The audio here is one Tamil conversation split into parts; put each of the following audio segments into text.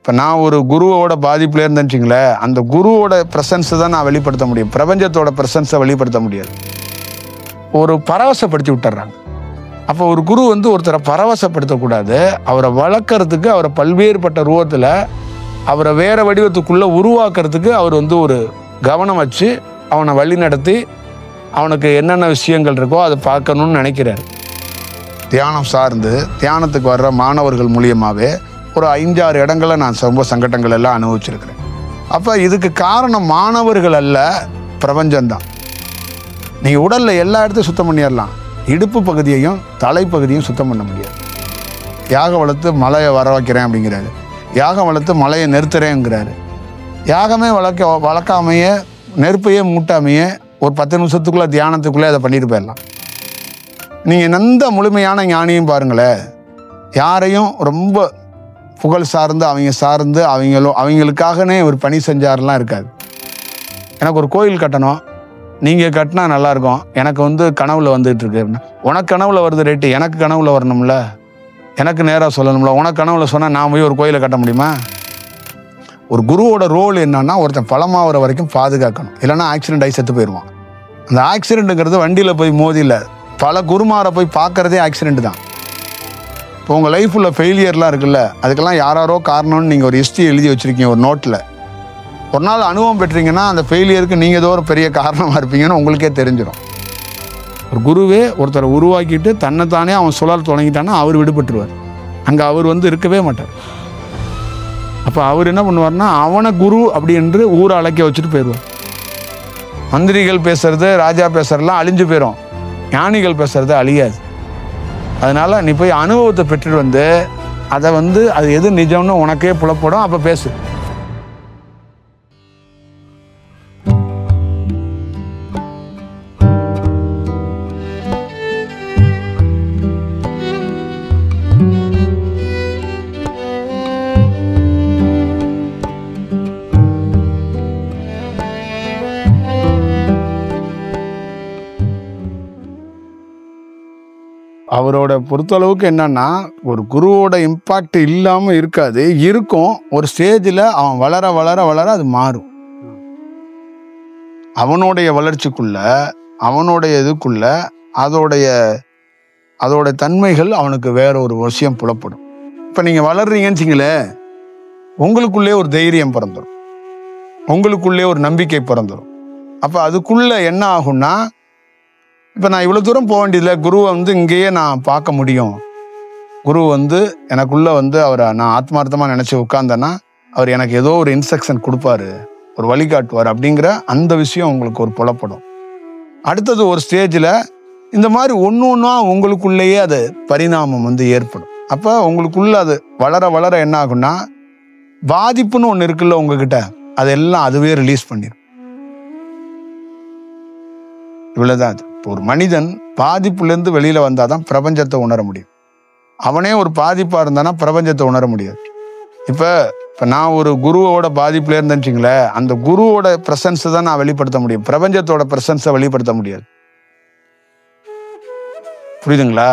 இப்போ நான் ஒரு குருவோட பாதிப்புல இருந்தேன்னு வச்சுங்களேன், அந்த குருவோட ப்ரெசன்ஸை தான் நான் வெளிப்படுத்த முடியும், பிரபஞ்சத்தோட ப்ரெசன்ஸை வெளிப்படுத்த முடியாது. ஒரு பரவசப்படுத்தி விட்டுறாங்க. அப்போ ஒரு குரு வந்து ஒருத்தரை பரவசப்படுத்தக்கூடாது, அவரை வளர்க்கறதுக்கு, அவரை பல்வேறுபட்ட ரூபத்தில் அவரை வேற வடிவத்துக்குள்ளே உருவாக்குறதுக்கு அவர் வந்து ஒரு கவனம் வச்சு அவனை வழி நடத்தி அவனுக்கு என்னென்ன விஷயங்கள் இருக்கோ அதை பார்க்கணும்னு நினைக்கிறார். தியானம் சார்ந்து தியானத்துக்கு வர்ற மாணவர்கள் மூலியமாகவே ஒரு 5-6 இடங்களை நான் ரொம்ப சங்கடங்கள் எல்லாம் அனுபவிச்சிருக்கிறேன். அப்போ இதுக்கு காரணம் மாணவர்கள் அல்ல, பிரபஞ்சம்தான். நீங்கள் உடலில் எல்லா இடத்தையும் சுத்தம் பண்ணிடலாம், இடுப்பு பகுதியையும் தலைப்பகுதியும் சுத்தம் பண்ண முடியாது. யாகம் வளர்த்து மலையை வர வைக்கிறேன் அப்படிங்கிறாரு, யாகம் வளர்த்து மலையை நிறுத்துறேங்கிறாரு. யாகமே வளர்க்காமையே நெருப்பையே மூட்டாமையே ஒரு 10 நிமிஷத்துக்குள்ளே தியானத்துக்குள்ளே அதை பண்ணிட்டு போயிடலாம். நீங்கள் எந்த முழுமையான ஞானியும் பாருங்களேன், யாரையும் ரொம்ப புகழ் சார்ந்து அவங்களுக்காகனே ஒரு பணி செஞ்சாரெலாம் இருக்காது. எனக்கு ஒரு கோயில் கட்டணும், நீங்கள் கட்டினா நல்லாயிருக்கும், எனக்கு வந்து கனவுல வந்துட்டு இருக்கு அப்படின்னா, உனக்கு கனவுல வருது ரேட்டு, எனக்கு கனவுல வரணும்ல, எனக்கு நேராக சொல்லணும்ல. உனக்கு கனவுல சொன்னால் நான் போய் ஒரு கோயிலை கட்ட முடியுமா? ஒரு குருவோட ரோல் என்னன்னா, ஒருத்தன் பலமாகிற வரைக்கும் பாதுகாக்கணும், இல்லைன்னா ஆக்சிடென்ட் ஆகி செத்து போயிடுவான். அந்த ஆக்சிடென்ட்டுங்கிறது வண்டியில் போய் மோதியில் பல குருமாரை போய் பார்க்குறதே ஆக்சிடென்ட் தான். இப்போ உங்கள் லைஃப்பில் ஃபெயிலியர்லாம் இருக்குல்ல, அதுக்கெல்லாம் யாரோ காரணம்னு நீங்கள் ஒரு ஹிஸ்ட்ரி எழுதி வச்சுருக்கீங்க ஒரு நோட்டில். ஒரு நாள் அனுபவம் பெற்றீங்கன்னா அந்த ஃபெயிலியருக்கு நீங்கள் ஏதோ ஒரு பெரிய காரணமாக இருப்பீங்கன்னு உங்களுக்கே தெரிஞ்சிடும். ஒரு குருவே ஒருத்தரை உருவாக்கிட்டு தன்னைத்தானே அவன் சுழல் தொடங்கிட்டான்னா அவர் விடுபட்டுருவார். அங்கே அவர் வந்து இருக்கவே மாட்டார். அப்போ அவர் என்ன பண்ணுவார்னா, அவனை குரு அப்படி என்று ஊரை அழைக்க வச்சுட்டு போயிடுவார். மந்திரிகள் பேசுறது, ராஜா பேசுறதுலாம் அழிஞ்சு போயிடும், ஞானிகள் பேசுறது அழியாது. அதனால நீ போய் அனுபவத்தை பெற்றுட்டு வந்து அதை வந்து அது எது நிஜம்னு உனக்கே புலப்படும், அப்போ பேசு. அவரோட பொறுத்தளவுக்கு என்னன்னா, ஒரு குருவோட இம்பாக்ட் இல்லாமல் இருக்காது, இருக்கும். ஒரு ஸ்டேஜில் அவன் வளர வளர வளர அது மாறும். அவனுடைய வளர்ச்சிக்குள்ள, அவனுடைய இதுக்குள்ள அதோடைய தன்மைகள் அவனுக்கு வேற ஒரு விஷயம் புலப்படும். இப்போ நீங்கள் வளர்றீங்கன்னு வச்சிங்களே, உங்களுக்குள்ளே ஒரு தைரியம் பிறந்துடும், உங்களுக்குள்ளே ஒரு நம்பிக்கை பிறந்துடும். அப்போ அதுக்குள்ள என்ன ஆகும்னா, இப்போ நான் இவ்வளோ தூரம் போக வேண்டியதில்லை, குருவை வந்து இங்கேயே நான் பார்க்க முடியும், குரு வந்து எனக்குள்ளே வந்து அவரை நான் ஆத்மார்த்தமாக நினச்சி உட்கார்ந்தேன்னா அவர் எனக்கு ஏதோ ஒரு இன்ஸ்ட்ரக்ஷன் கொடுப்பாரு, ஒரு வழிகாட்டுவார் அப்படிங்கிற அந்த விஷயம் உங்களுக்கு ஒரு புலப்படும். அடுத்தது ஒரு ஸ்டேஜில் இந்த மாதிரி ஒன்று ஒன்றா உங்களுக்குள்ளேயே அது பரிணாமம் வந்து ஏற்படும். அப்போ உங்களுக்குள்ள அது வளர வளர என்ன ஆகும்னா, பாதிப்புன்னு ஒன்று இருக்குல்ல உங்ககிட்ட, அதெல்லாம் அதுவே ரிலீஸ் பண்ணிடும். இவ்வளவுதான் அது. ஒரு மனிதன் பாதிப்புலேருந்து வெளியில வந்தாதான் பிரபஞ்சத்தை உணர முடியும். அவனே ஒரு பாதிப்பா இருந்தானா பிரபஞ்சத்தை உணர முடியாது. இப்ப நான் ஒரு குருவோட பாதிப்புல இருந்தேன்னு வச்சுங்களேன், அந்த குருவோட பிரசன்ஸை தான் நான் வெளிப்படுத்த முடியும், பிரபஞ்சத்தோட பிரசன்ஸை வெளிப்படுத்த முடியாது. புரியுதுங்களா?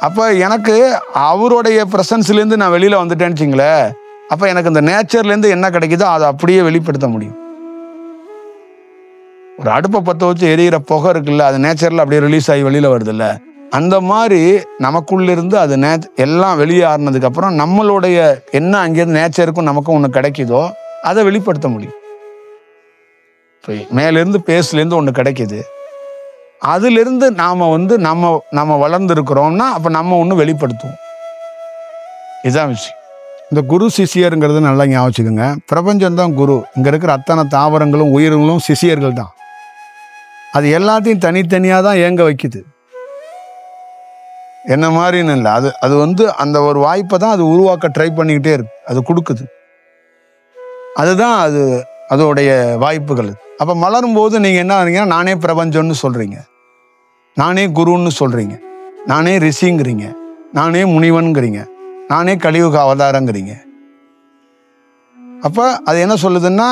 அப்ப எனக்கு அவருடைய பிரசன்ஸ்லேருந்து நான் வெளியில வந்துட்டேன்னு வச்சுங்களேன், அப்ப எனக்கு இந்த நேச்சர்லேருந்து என்ன கிடைக்குதோ அதை அப்படியே வெளிப்படுத்த முடியும். ஒரு அடுப்பை பற்ற வச்சு எரியிற புகை இருக்குல்ல, அது நேச்சரில் அப்படியே ரிலீஸ் ஆகி வெளியில் வருதுல்ல, அந்த மாதிரி நமக்குள்ளிருந்து அது எல்லாம் வெளியே ஆறுனதுக்கப்புறம் நம்மளுடைய என்ன அங்கேருந்து நேச்சருக்கும் நமக்கும் ஒன்று கிடைக்குதோ அதை வெளிப்படுத்த முடியும். இப்போ மேலேருந்து பேஸ்லேருந்து ஒன்று கிடைக்கிது, அதிலிருந்து நாம் வந்து நம்ம வளர்ந்துருக்கிறோம்னா அப்போ நம்ம ஒன்று வெளிப்படுத்துவோம். இதுதான் விஷயம். இந்த குரு சிஷியருங்கிறது நல்லா ஞாபகம் வச்சுக்கோங்க. பிரபஞ்சம்தான் குரு, இங்கே இருக்கிற அத்தனை தாவரங்களும் உயிர்களும் சிஷியர்கள் தான். அது எல்லாத்தையும் தனித்தனியாக தான் இயங்க வைக்குது, என்ன மாதிரின்னு இல்லை. அது வந்து அந்த ஒரு வாய்ப்பை தான் அது உருவாக்க ட்ரை பண்ணிக்கிட்டே இருக்கு, அது கொடுக்குது. அதுதான் அதோடைய வாய்ப்புகள். அப்போ மலரும் போது நீங்கள் என்ன ஆகிறீங்கன்னா, நானே பிரபஞ்சம்னு சொல்கிறீங்க, நானே குருன்னு சொல்கிறீங்க, நானே ரிஷிங்கிறீங்க, நானே முனிவன்கிறீங்க, நானே கலியுக அவதாரங்கிறீங்க. அப்போ அது என்ன சொல்லுதுன்னா,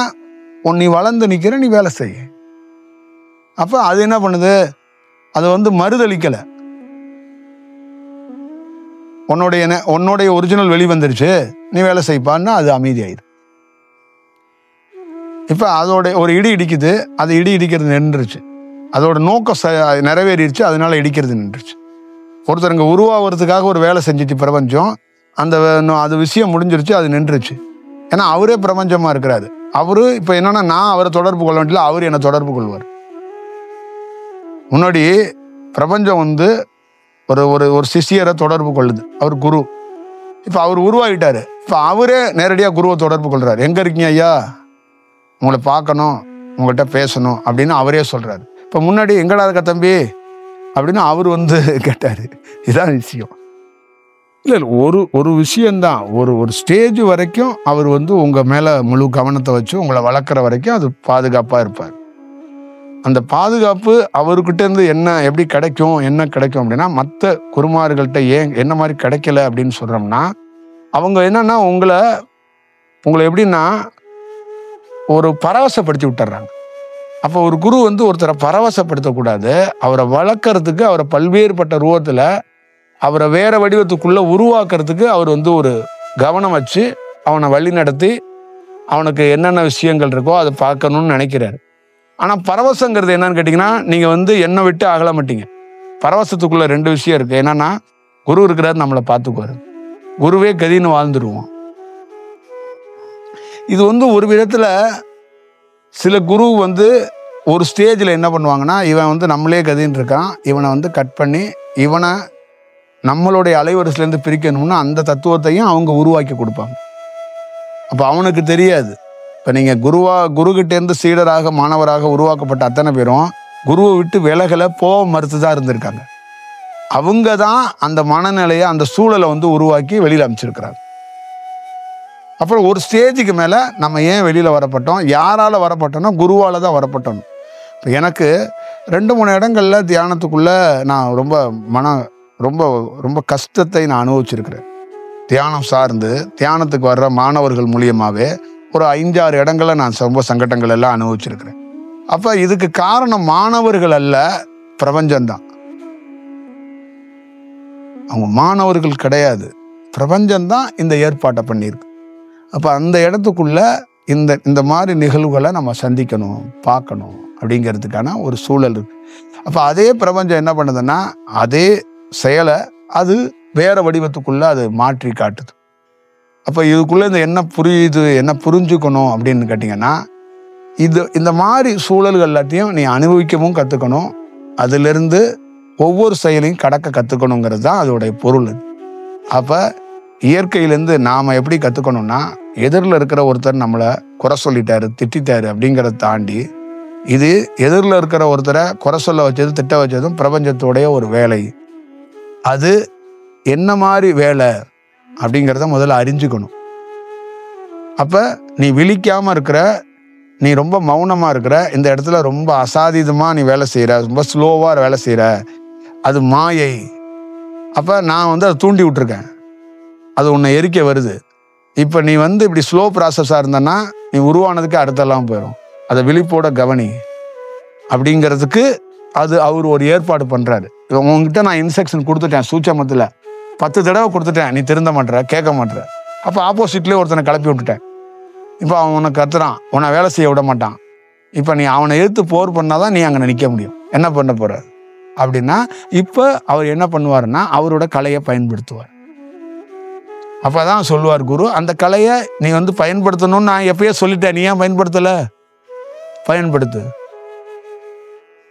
நீ வளர்ந்து நிற்கிற, நீ வேலை செய்ய. அப்போ அது என்ன பண்ணுது, அது வந்து மறுதளிக்கலை, உன்னுடைய ஒரிஜினல் வெளி வந்துருச்சு, நீ வேலை செய்ப்பான்னா அது அமைதியாயிரு. இப்போ அதோட ஒரு இடி இடிக்குது, அது இடி இடிக்கிறது நின்றுச்சு, அதோட நோக்கம் நிறைவேறிடுச்சு, அதனால இடிக்கிறது நின்றுச்சு. ஒருத்தருங்க உருவாகிறதுக்காக ஒரு வேலை செஞ்சுட்டு பிரபஞ்சம், அது விஷயம் முடிஞ்சிருச்சு, அது நின்றுச்சு. ஏன்னா அவரே பிரபஞ்சமா இருக்கிறாரு. அவரு இப்போ என்னன்னா, நான் அவரை தொடர்பு கொள்ள வேண்டிய, அவர் என்னை தொடர்பு கொள்வார். முன்னாடி பிரபஞ்சம் ஒரு ஒரு ஒரு சிஷியரை தொடர்பு கொள்ளுது, அவர் குரு. இப்போ அவர் உருவாகிட்டாரு, இப்போ அவரே நேரடியாக குருவை தொடர்பு கொள்றாரு. எங்க இருக்கீங்க ஐயா, உங்களை பார்க்கணும், உங்கள்கிட்ட பேசணும் அப்படின்னு அவரே சொல்றாரு. இப்போ முன்னாடி எங்கடா இருக்க தம்பி அப்படின்னு அவர் கேட்டாரு. இதுதான் விஷயம். இல்லை ஒரு விஷயந்தான், ஒரு ஸ்டேஜ் வரைக்கும் அவர் உங்க மேல முழு கவனத்தை வச்சு உங்களை வளர்க்குற வரைக்கும் அது பாதுகாப்பாக இருப்பார். அந்த பாதுகாப்பு அவர்கிட்ட இருந்து எப்படி கிடைக்கும், என்ன கிடைக்கும் அப்படின்னா, மற்ற குருமார்கள்ட்ட ஏன் என்ன மாதிரி கிடைக்கல அப்படின்னு சொல்றோம்னா, அவங்க என்னன்னா உங்களை எப்படின்னா ஒரு பரவசப்படுத்தி விட்டுறாங்க. அப்போ ஒரு குரு ஒருத்தரை பரவசப்படுத்தக்கூடாது, அவரை வளர்க்கறதுக்கு, அவரை பல்வேறுபட்ட ரூபத்தில் அவரை வேற வடிவத்துக்குள்ள உருவாக்குறதுக்கு அவர் ஒரு கவனம் வச்சு அவனை வழி நடத்தி அவனுக்கு என்னென்ன விஷயங்கள் இருக்கோ அதை பார்க்கணும்னு நினைக்கிறாரு. ஆனால் பரவசங்கிறது என்னன்னு கேட்டிங்கன்னா, நீங்கள் என்னை விட்டு அகல மாட்டீங்க. பரவசத்துக்குள்ள 2 விஷயம் இருக்கு. என்னன்னா, குரு இருக்கிறாரு, நம்மளை பார்த்துக்குவாரு, குருவே கதின்னு வாழ்ந்துருவோம். இது ஒரு விதத்தில் சில குரு ஒரு ஸ்டேஜில் என்ன பண்ணுவாங்கன்னா, இவன் நம்மளே கதின்னு இருக்கான், இவனை கட் பண்ணி இவனை நம்மளுடைய அலைவரிசிலேருந்து பிரிக்கணும்னா அந்த தத்துவத்தையும் அவங்க உருவாக்கி கொடுப்பாங்க. அப்போ அவனுக்கு தெரியாது. இப்போ நீங்கள் குருகிட்டேருந்து சீடராக மாணவராக உருவாக்கப்பட்ட அத்தனை பேரும் குருவை விட்டு விலகலை, போக மறுத்து தான் இருந்திருக்காங்க. அவங்க தான் அந்த மனநிலையை, அந்த சூழலை உருவாக்கி வெளியில் அமைச்சிருக்கிறாங்க. அப்புறம் ஒரு ஸ்டேஜுக்கு மேலே நம்ம ஏன் வெளியில் வரப்பட்டோம், யாரால் வரப்பட்டோம்னா குருவால் தான் வரப்பட்டோம். இப்போ எனக்கு 2-3 இடங்களில் தியானத்துக்குள்ளே நான் ரொம்ப ரொம்ப கஷ்டத்தை நான் அனுபவிச்சிருக்கிறேன். தியானம் சார்ந்து தியானத்துக்கு வர்ற மாணவர்கள் மூலியமாகவே ஒரு 5-6 இடங்களில் நான் ரொம்ப சங்கடங்கள் எல்லாம் அனுபவிச்சிருக்கிறேன். அப்போ இதுக்கு காரணம் மாணவர்கள் அல்ல, பிரபஞ்சம்தான். அவங்க மாணவர்கள் கிடையாது, பிரபஞ்சம்தான் இந்த ஏற்பாட்டை பண்ணியிருக்கு. அப்போ அந்த இடத்துக்குள்ள இந்த மாதிரி நிகழ்வுகளை நம்ம சந்திக்கணும், பார்க்கணும் அப்படிங்கிறதுக்கான ஒரு சூழல் இருக்கு. அப்போ அதே பிரபஞ்சம் என்ன பண்ணுதுன்னா, அதே செயலை அது வேற வடிவத்துக்குள்ள அது மாற்றி காட்டுது. அப்போ இதுக்குள்ள என்ன புரியுது, என்ன புரிஞ்சுக்கணும் அப்படின்னு கேட்டிங்கன்னா, இந்த மாதிரி சூழல்கள் எல்லாத்தையும் நீ அனுபவிக்கவும் கற்றுக்கணும், அதிலிருந்து ஒவ்வொரு செயலையும் கடக்க கற்றுக்கணுங்கிறது தான் அதோடைய பொருள். அப்போ இயற்கையிலேருந்து நாம் எப்படி கற்றுக்கணும்னா, எதிரில் இருக்கிற ஒருத்தர் நம்மளை குறை சொல்லிட்டாரு, திட்டாரு அப்படிங்கிறத தாண்டி, இது எதிரில் இருக்கிற ஒருத்தரை குறை சொல்ல வச்சது, திட்ட வச்சதும் பிரபஞ்சத்தோடைய ஒரு வேலை. அது என்ன மாதிரி வேலை அப்படிங்கிறத முதல்ல அறிஞ்சுக்கணும். அப்போ நீ விழிக்காமல் இருக்கிற, நீ ரொம்ப மௌனமாக இருக்கிற, இந்த இடத்துல ரொம்ப அசாதீதமாக நீ வேலை செய்கிற, ரொம்ப ஸ்லோவாக வேலை செய்கிற, அது மாயை. அப்போ நான் அதை தூண்டி விட்டுருக்கேன், அது உன்னை எரிக்க வருது. இப்போ நீ இப்படி ஸ்லோ ப்ராசஸாக இருந்தன்னா நீ உருவானதுக்கு அடுத்தெல்லாம் போயிடும். அதை விழிப்போட கவனி அப்படிங்கிறதுக்கு அவர் ஒரு ஏற்பாடு பண்ணுறாரு. உங்ககிட்ட நான் இன்ஸ்ட்ரக்ஷன் கொடுத்துட்டேன், சூட்சமத்தில் 10 தடவை கொடுத்துட்டேன், நீ திருந்த மாட்டேற, கேட்க மாட்டேற. அப்போ ஆப்போசிட்லேயே ஒருத்தனை கிளப்பி விட்டுட்டேன். இப்போ அவன் உனக்கு கத்துறான், உன்னை வேலை செய்ய விட மாட்டான். இப்போ நீ அவனை எதிர்த்து போர் பண்ணாதான் நீ அங்கே நிற்க முடியும். என்ன பண்ண போற அப்படின்னா, இப்போ அவர் என்ன பண்ணுவாருன்னா, அவரோட கலையை பயன்படுத்துவார். அப்போதான் சொல்லுவார் குரு, அந்த கலையை நீ பயன்படுத்தணும்னு நான் எப்பயே சொல்லிட்டேன், நீ ஏன் பயன்படுத்தலை, பயன்படுத்து.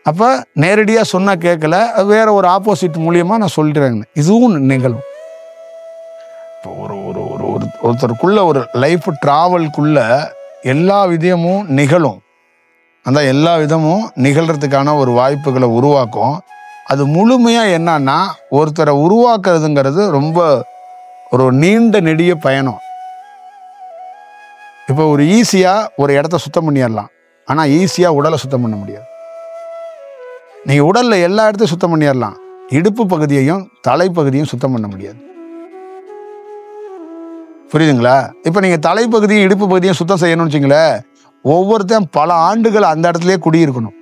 அப்போ நேரடியாக சொன்னால் கேட்கல, அது வேற ஒரு ஆப்போசிட் மூலியமாக நான் சொல்லிடுறேங்க. இதுவும் நிகழும். இப்போ ஒருத்தருக்குள்ள ஒரு லைஃப் ட்ராவல்குள்ள எல்லா விதமும் நிகழும். அந்த எல்லா விதமும் நிகழ்றதுக்கான ஒரு வாய்ப்புகளை உருவாக்கும். அது முழுமையாக என்னன்னா, ஒருத்தரை உருவாக்குறதுங்கிறது ரொம்ப ஒரு நீண்ட நெடிய பயணம். இப்போ ஒரு ஈஸியாக ஒரு இடத்த சுத்தம் பண்ணிடலாம், ஆனால் ஈஸியாக உடலை சுத்தம் பண்ண முடியாது. நீங்கள் உடலில் எல்லா இடத்தையும் சுத்தம் பண்ணிடலாம், இடுப்பு பகுதியையும் தலைப்பகுதியும் சுத்தம் பண்ண முடியாது. புரியுதுங்களா? இப்போ நீங்கள் தலைப்பகுதியும் இடுப்பு பகுதியும் சுத்தம் செய்யணும்னு வச்சுங்களேன், ஒவ்வொருத்தையும் பல ஆண்டுகள் அந்த இடத்துலயே குடியிருக்கணும்.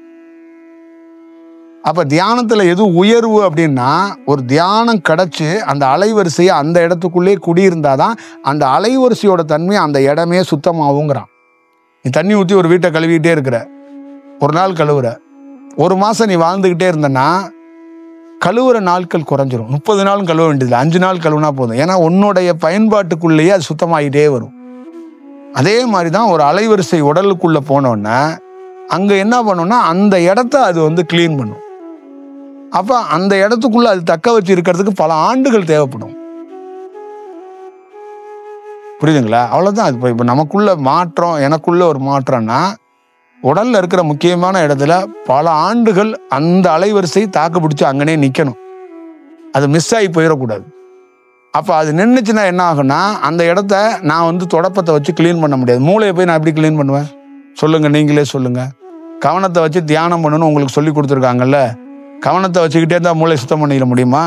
அப்போ தியானத்தில் எது உயர்வு அப்படின்னா, ஒரு தியானம் கிடச்சி அந்த அலைவரிசையை அந்த இடத்துக்குள்ளே குடியிருந்தாதான் அந்த அலைவரிசையோட தன்மை அந்த இடமே சுத்தமாகுங்கிறான். நீ தண்ணி ஊற்றி ஒரு வீட்டை கழுவிக்கிட்டே இருக்கிற, ஒரு நாள் கழுவுற, ஒரு மாதம் நீ வாழ்ந்துக்கிட்டே இருந்தன்னா கழுவுற நாட்கள் குறைஞ்சிரும். 30 நாளும் கழுவ வேண்டியதில்லை, 5 நாள் கழுவுனா போதும். ஏன்னா உன்னுடைய பயன்பாட்டுக்குள்ளேயே அது சுத்தமாகிட்டே வரும். அதே மாதிரி தான் ஒரு அலைவரிசை உடலுக்குள்ளே போனோன்னா அங்கே என்ன பண்ணும்னா அந்த இடத்த அது வந்து கிளீன் பண்ணும். அப்போ அந்த இடத்துக்குள்ள அது தக்க வச்சு இருக்கிறதுக்கு பல ஆண்டுகள் தேவைப்படும். புரியுதுங்களா? அவ்வளோதான். அது இப்போ நமக்குள்ள மாற்றம், எனக்குள்ள ஒரு மாற்றம்னா உடல்ல இருக்கிற முக்கியமான இடத்துல பல ஆண்டுகள் அந்த அலைவரிசை தாக்கு பிடிச்சி அங்கனே நிற்கணும். அது மிஸ் ஆகி போயிடக்கூடாது. அப்போ அது நின்றுச்சுன்னா என்ன ஆகும்னா அந்த இடத்த நான் வந்து தொடப்பத்தை வச்சு கிளீன் பண்ண முடியாது. மூளையை போய் நான் எப்படி கிளீன் பண்ணுவேன் சொல்லுங்க, நீங்களே சொல்லுங்க. கவனத்தை வச்சு தியானம் பண்ணணும்னு உங்களுக்கு சொல்லி கொடுத்துருக்காங்கல்ல, கவனத்தை வச்சுக்கிட்டே இருந்தால் மூளை சுத்தம் பண்ணிட முடியுமா?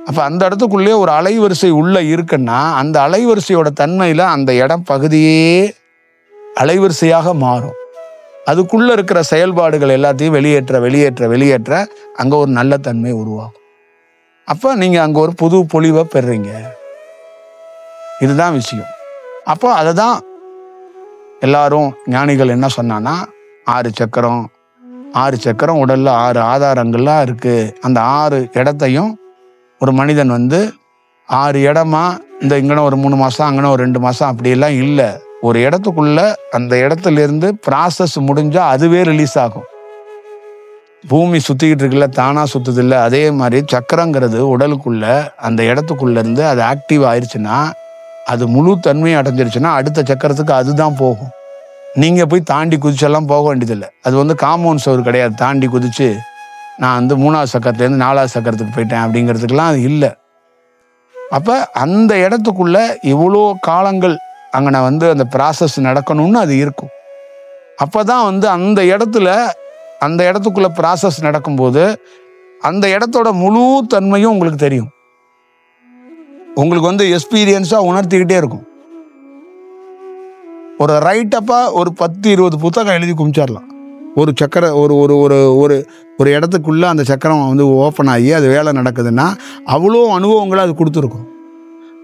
அப்போ அந்த இடத்துக்குள்ளேயே ஒரு அலைவரிசை உள்ள இருக்குன்னா அந்த அலைவரிசையோட தன்மையில் அந்த இடம் பகுதியே அலைவரிசையாக மாறும். அதுக்குள்ள இருக்கிற செயல்பாடுகள் எல்லாத்தையும் வெளியேற்ற வெளியேற்ற வெளியேற்ற அங்கே ஒரு நல்ல தன்மை உருவாகும். அப்போ நீங்கள் அங்கே ஒரு புது பொலிவை பெறுறீங்க. இதுதான் விஷயம். அப்போ அதை தான் எல்லாரும் ஞானிகள் என்ன சொன்னான்னா, 6 சக்கரம், 6 சக்கரம் உடல்ல 6 ஆதாரங்கள்லாம் இருக்கு. அந்த 6 இடத்தையும் ஒரு மனிதன் வந்து 6 இடமா இந்த இங்கன ஒரு 3 மாசம் அங்கன ஒரு 2 மாசம் அப்படியெல்லாம் இல்லை. ஒரு இடத்துக்குள்ள அந்த இடத்துல இருந்து ப்ராசஸ் முடிஞ்சா அதுவே ரிலீஸ் ஆகும். பூமி சுத்திக்கிட்டு இருக்குல்ல, தானா சுத்துது இல்லை. அதே மாதிரி சக்கரங்கிறது உடலுக்குள்ள அந்த இடத்துக்குள்ள இருந்து அது ஆக்டிவ் ஆயிடுச்சுன்னா, அது முழு தன்மையை அடைஞ்சிருச்சுன்னா அடுத்த சக்கரத்துக்கு அதுதான் போகும். நீங்க போய் தாண்டி குதிச்செல்லாம் போக வேண்டியதில்லை. அது வந்து காம்பவுண்ட் சவர் கிடையாது. தாண்டி குதிச்சு நான் வந்து 3வது சக்கரத்துலேருந்து 4வது சக்கரத்துக்கு போயிட்டேன் அப்படிங்கிறதுக்கெல்லாம் அது இல்லை. அப்போ அந்த இடத்துக்குள்ள இவ்வளோ காலங்கள் அங்கே வந்து அந்த ப்ராசஸ் நடக்கணும்னு அது இருக்கும். அப்போ தான் வந்து அந்த இடத்துக்குள்ள ப்ராசஸ் நடக்கும்போது அந்த இடத்தோட முழு தன்மையும் உங்களுக்கு தெரியும். உங்களுக்கு வந்து எக்ஸ்பீரியன்ஸாக உணர்த்திக்கிட்டே இருக்கும். ஒரு ரைட்டப்பாக ஒரு 10-20 புத்தகம் எழுதி குமிச்சிடலாம். ஒரு சக்கரை ஒரு ஒரு ஒரு ஒரு ஒரு இடத்துக்குள்ளே அந்த சக்கரம் வந்து ஓப்பன் ஆகி அது வேலை நடக்குதுன்னா அவ்வளோ அனுபவங்களை அது கொடுத்துருக்கும்.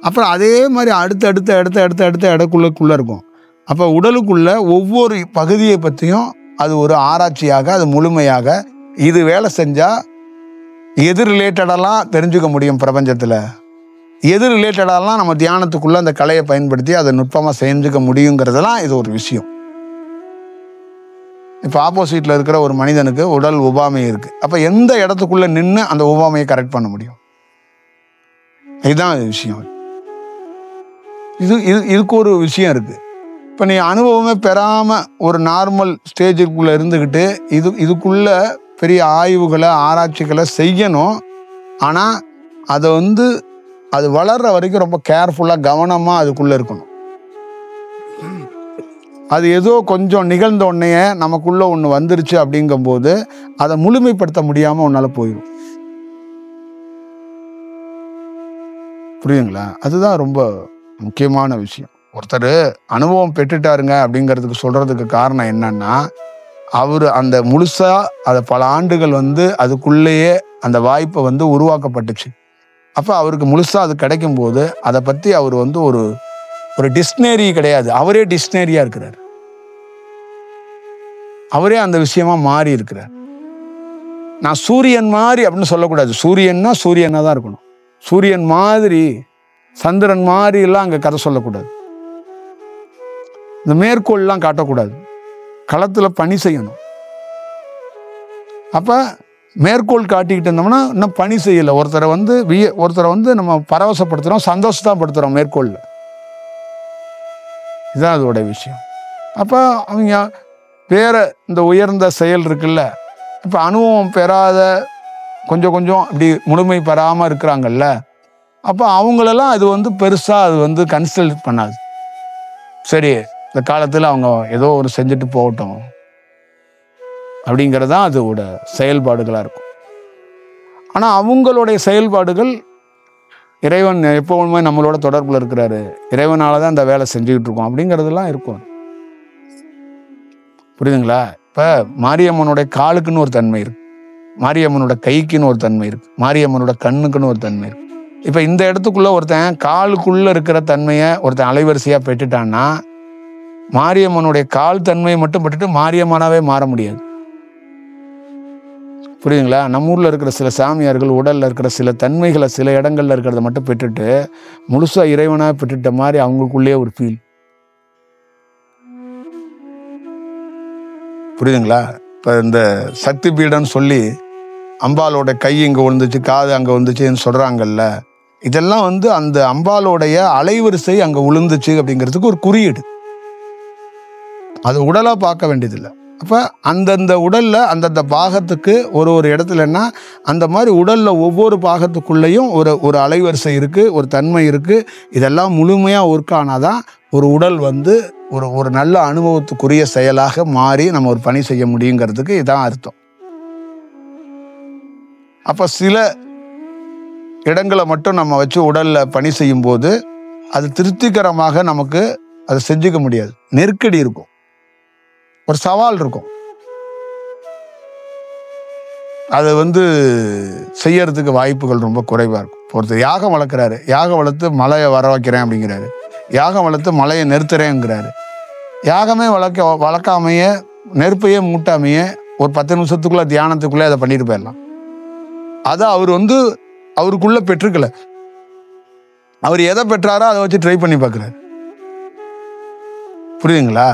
அப்புறம் அதே மாதிரி அடுத்த இடக்குள்ளே இருக்கும். அப்போ உடலுக்குள்ள ஒவ்வொரு பகுதியை பற்றியும் அது ஒரு ஆராய்ச்சியாக, அது முழுமையாக இது வேலை செஞ்சால் எது ரிலேட்டடெல்லாம் தெரிஞ்சுக்க முடியும் பிரபஞ்சத்தில், எது ரிலேட்டடெல்லாம் நம்ம தியானத்துக்குள்ளே அந்த கலையை பயன்படுத்தி அதை நுட்பமாக செஞ்சுக்க முடியுங்கிறதெல்லாம் இது ஒரு விஷயம். இப்போ ஆப்போசிட்டில் இருக்கிற ஒரு மனிதனுக்கு உடல் உபாமை இருக்குது. அப்போ எந்த இடத்துக்குள்ளே நின்று அந்த உபாமையை கரெக்ட் பண்ண முடியும்? இதுதான் விஷயம். இதுக்கு ஒரு விஷயம் இருக்குது. இப்போ நீ அனுபவமே பெறாமல் ஒரு நார்மல் ஸ்டேஜுக்குள்ளே இருந்துக்கிட்டு இதுக்குள்ள பெரிய ஆய்வுகளை ஆராய்ச்சிகளை செய்யணும். ஆனால் அதை வந்து அது வளர்கிற வரைக்கும் ரொம்ப கேர்ஃபுல்லாக கவனமாக அதுக்குள்ளே இருக்கணும். அது ஏதோ கொஞ்சம் நிகழ்ந்த உடனே நமக்குள்ள ஒன்று வந்துருச்சு அப்படிங்கும்போது அதை முழுமைப்படுத்த முடியாமல் உன்னால் போயிடும். புரியுங்களா? அதுதான் ரொம்ப முக்கியமான விஷயம். ஒருத்தர் அனுபவம் பெற்றுட்டாருங்க அப்படிங்கிறதுக்கு சொல்கிறதுக்கு காரணம் என்னன்னா, அவர் அந்த முழுசாக அதை பல ஆண்டுகள் வந்து அதுக்குள்ளேயே அந்த வாய்ப்பை வந்து உருவாக்கப்பட்டுச்சு. அப்போ அவருக்கு முழுசாக அது கிடைக்கும் போது அதை பற்றி அவர் வந்து ஒரு டிக்ஷனரி கிடையாது, அவரே டிக்ஷனரியாக இருக்கிறார். அவரே அந்த விஷயமா மாறி இருக்கிறார். நான் சூரியன் மாதிரி அப்படின்னு சொல்லக்கூடாது. சூரியன்னா சூரியனாக தான் இருக்கணும். சூரியன் மாதிரி சந்திரன் மாதிரி எல்லாம் அங்கே கதை சொல்லக்கூடாது. இந்த மேற்கோள்லாம் காட்டக்கூடாது. களத்தில் பணி செய்யணும். அப்போ மேற்கோள் காட்டிக்கிட்டு இருந்தோம்னா இன்னும் பணி செய்யலை. ஒருத்தரை வந்து நம்ம பரவசப்படுத்துகிறோம், சந்தோஷத்தான் படுத்துகிறோம் மேற்கோளில். இதுதான் அதோட விஷயம். அப்போ அவங்க வேற இந்த உயர்ந்த செயல் இருக்குல்ல, இப்போ அனுபவம் பெறாத கொஞ்சம் இப்படி முழுமை பெறாமல் இருக்கிறாங்கல்ல, அப்போ அவங்களெல்லாம் அது வந்து பெருசாக அது வந்து கன்சல்ட் பண்ணாது. சரி, இந்த காலத்தில் அவங்க ஏதோ ஒரு செஞ்சுட்டு போகட்டும் அப்படிங்கிறது தான் அதோட செயல்பாடுகளாக இருக்கும். ஆனால் அவங்களுடைய செயல்பாடுகள் இறைவன் எப்பவுமே நம்மளோட தொடர்பில் இருக்கிறாரு, இறைவனால தான் இந்த வேலை செஞ்சுக்கிட்டு இருக்கோம் அப்படிங்கிறதுலாம் இருக்கும். புரியுதுங்களா? இப்போ மாரியம்மனுடைய காலுக்குன்னு ஒரு தன்மை இருக்கு. மாரியம்மனோட கைக்குன்னு ஒரு தன்மை இருக்கு, மாரியம்மனோட கண்ணுக்குன்னு ஒரு தன்மை இருக்கு. இப்ப இந்த இடத்துக்குள்ள ஒருத்தன் காலுக்குள்ள இருக்கிற தன்மையை ஒருத்தன் அலைவரிசையா பெற்றுட்டான்னா மாரியம்மனுடைய கால் தன்மையை மட்டும் பெற்றுட்டு மாரியம்மனாவே மாற முடியாது. புரியுதுங்களா? நம்ம ஊர்ல இருக்கிற சில சாமியார்கள் உடல்ல இருக்கிற சில தன்மைகளை சில இடங்கள்ல இருக்கிறத மட்டும் பெற்றுட்டு முழுசா இறைவனா பெற்றுட்ட மாதிரி அவங்களுக்குள்ளேயே ஒரு ஃபீல். புரியுதுங்களா? இப்ப இந்த சக்தி பீடம்னு சொல்லி அம்பாலோட கை இங்க விழுந்துச்சு, காது அங்க விழுந்துச்சுன்னு சொல்றாங்கல்ல, இதெல்லாம் அந்த அம்பாலோடைய அலைவரிசை அங்க விழுந்துச்சு அப்படிங்கிறதுக்கு ஒரு குறியீடு. அது உடலா பார்க்க வேண்டியதில்லை. அப்ப அந்தந்த உடல்ல அந்தந்த பாகத்துக்கு ஒரு இடத்துலன்னா அந்த மாதிரி உடல்ல ஒவ்வொரு பாகத்துக்குள்ளேயும் ஒரு அலைவரிசை இருக்கு, ஒரு தன்மை இருக்கு. இதெல்லாம் முழுமையா ஒர்க் ஆனாதான் ஒரு உடல் ஒரு நல்ல அனுபவத்துக்குரிய செயலாக மாறி நம்ம ஒரு பணி செய்ய முடியுங்கிறதுக்கு இதான் அர்த்தம். அப்ப சில இடங்களை மட்டும் நம்ம வச்சு உடல்ல பணி செய்யும் போது அது திருப்திகரமாக நமக்கு அதை செஞ்சுக்க முடியாது. நெருக்கடி இருக்கும், ஒரு சவால் இருக்கும். அது செய்யறதுக்கு வாய்ப்புகள் ரொம்ப குறைவா இருக்கும். ஒருத்தர் யாகம் வளர்க்குறாரு, யாகம் வளர்த்து மலையை வர வைக்கிறேன் அப்படிங்கிறாரு, யாகம் வளர்த்து மலையை நிறுத்துறேங்கிறாரு. யாகமே வளர்க்காமையே நெருப்பையே மூட்டாமையே ஒரு 10 நிமிஷத்துக்குள்ள தியானத்துக்குள்ளே அதை பண்ணிட்டு போயிடலாம். அதை அவர் அவருக்குள்ள பெற்றுக்கல. அவர் எதை பெற்றாரோ அதை வச்சு ட்ரை பண்ணி பார்க்குறாரு. புரியுதுங்களா?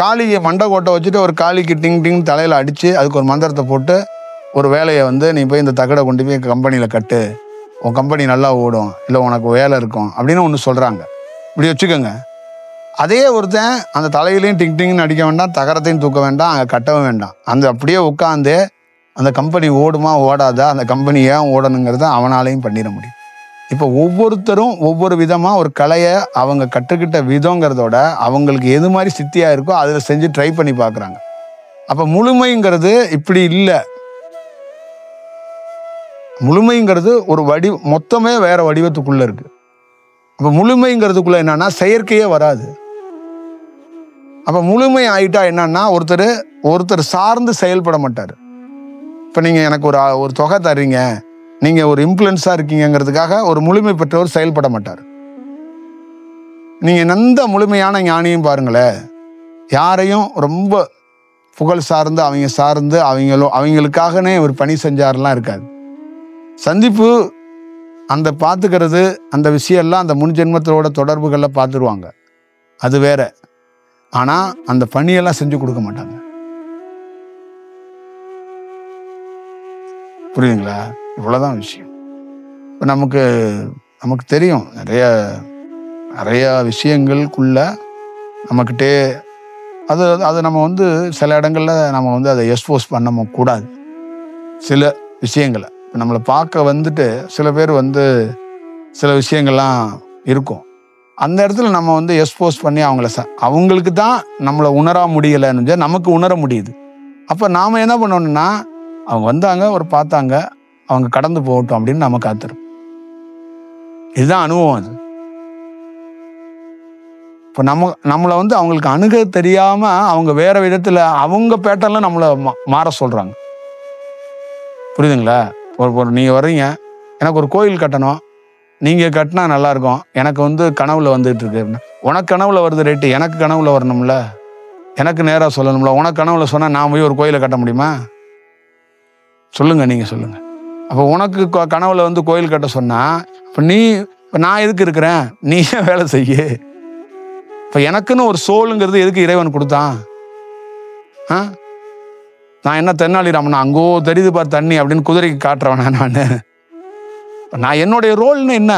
காளியை மண்டை கோட்டை வச்சுட்டு ஒரு காளிக்கு டிங் டிங் தலையில் அடித்து அதுக்கு ஒரு மந்திரத்தை போட்டு ஒரு வேலையை நீ போய் இந்த தகடை கொண்டு போய் கம்பெனியில் கட்டு, உன் கம்பெனி நல்லா ஓடும், இல்லை உனக்கு வேலை இருக்கும் அப்படின்னு ஒன்று சொல்கிறாங்க. இப்படி வச்சுக்கோங்க. அதே ஒருத்தன் அந்த தலையிலையும் டிங் டிங்னு அடிக்க வேண்டாம், தகரத்தையும் தூக்க வேண்டாம், அங்கே கட்டவும் வேண்டாம். அப்படியே உட்காந்து அந்த கம்பெனி ஓடுமா ஓடாதா, அந்த கம்பெனி ஏன் ஓடணுங்கிறத அவனாலையும் பண்ணிட முடியும். இப்போ ஒவ்வொருத்தரும் ஒவ்வொரு விதமாக ஒரு கலையை அவங்க கற்றுக்கிட்ட விதங்கிறதோட அவங்களுக்கு எது மாதிரி சித்தியாக இருக்கோ அதில் செஞ்சு ட்ரை பண்ணி பார்க்குறாங்க. அப்போ முழுமைங்கிறது இப்படி இல்லை. முழுமைங்கிறது ஒரு மொத்தமே வேற வடிவத்துக்குள்ள இருக்கு. அப்போ முழுமைங்கிறதுக்குள்ள என்னன்னா செயற்கையே வராது. அப்போ முழுமை ஆயிட்டா என்னன்னா ஒருத்தர் சார்ந்து செயல்பட மாட்டார். இப்போ நீங்கள் எனக்கு ஒரு தொகை தர்றீங்க, நீங்கள் ஒரு இன்ஃப்ளூயன்ஸாக இருக்கீங்கிறதுக்காக ஒரு முழுமை பெற்றவர் செயல்பட மாட்டார். நீங்கள் எந்த முழுமையான ஞானியும் பாருங்களேன், யாரையும் ரொம்ப புகழ் சார்ந்து அவங்களுக்காகனே ஒரு பணி செஞ்சாரெல்லாம் இருக்காது. சந்திப்பு அந்த பார்த்துக்கிறது அந்த விஷயம்லாம் அந்த முன் ஜென்மத்தோட தொடர்புகளில் பார்த்துருவாங்க, அது வேற. ஆனால் அந்த பணியெல்லாம் செஞ்சு கொடுக்க மாட்டாங்க. புரியுதுங்களா? இவ்வளோதான் விஷயம். இப்போ நமக்கு தெரியும் நிறைய விஷயங்களுக்குள்ள நம்மக்கிட்டே அது நம்ம சில இடங்கள்ல நம்ம அதை எக்ஸ்போஸ் பண்ண கூடாது. சில விஷயங்களை இப்போ நம்மளை பார்க்க சில பேர் சில விஷயங்கள்லாம் இருக்கும். அந்த இடத்துல நம்ம எக்ஸ்போஸ் பண்ணி அவங்களுக்கு தான் நம்மளை உணர முடியலைன்னு நமக்கு உணர முடியுது. அப்போ நாம் என்ன பண்ணணும்னா அவங்க வந்தாங்க, ஒரு பார்த்தாங்க, அவங்க கடந்து போகட்டும் அப்படின்னு நம்ம காத்துரும். இதுதான் அனுபவம். அது இப்போ நம்மளை அவங்களுக்கு அணுக தெரியாம அவங்க வேற விதத்துல அவங்க பேட்டர்ல நம்மளை மாற சொல்றாங்க. புரியுதுங்களா? நீங்க வர்றீங்க, எனக்கு ஒரு கோயில் கட்டணும், நீங்க கட்டினா நல்லா இருக்கும், எனக்கு கனவுல வந்துட்டு இருக்கு அப்படின்னா, உனக்கு கனவுல வருது ரேட்டு, எனக்கு கனவுல வரணும்ல, எனக்கு நேரா சொல்லணும்ல. உனக்கு கனவுல சொன்னா நான் போய் ஒரு கோயிலை கட்ட முடியுமா? சொல்லுங்க, நீங்க சொல்லுங்க. அப்போ உனக்கு கனவுல கோயில் கட்ட சொன்னா இப்போ நான் எதுக்கு இருக்கிறேன்? நீ ஏன் வேலை செய்ய? இப்போ எனக்குன்னு ஒரு சோலுங்கிறது எதுக்கு இறைவன் கொடுத்தான்? நான் என்ன தென்னாலிராமனா, அங்கோ தெரியுது பார் தண்ணி அப்படின்னு குதிரைக்கு காட்டுறவனா நான் என்னுடைய ரோல்னு என்ன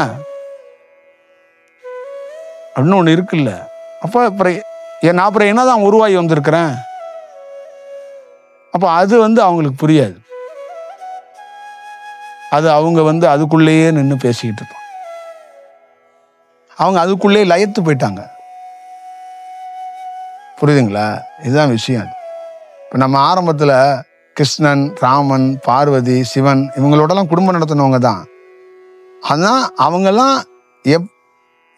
அப்படின்னு ஒன்று இருக்குல்ல. அப்போ நான் அப்புறம் என்னதான் உருவாகி வந்திருக்கிறேன்? அப்போ அது அவங்களுக்கு புரியாது. அது அவங்க அதுக்குள்ளேயே நின்று பேசிக்கிட்டு இருப்பாங்க. அவங்க அதுக்குள்ளேயே லயத்து போயிட்டாங்க. புரியுதுங்களா? இதுதான் விஷயம். இப்போ நம்ம ஆரம்பத்தில் கிருஷ்ணன், ராமன், பார்வதி, சிவன் இவங்களோடலாம் குடும்பம் நடத்தினவங்க தான். ஆனால் அவங்கெல்லாம்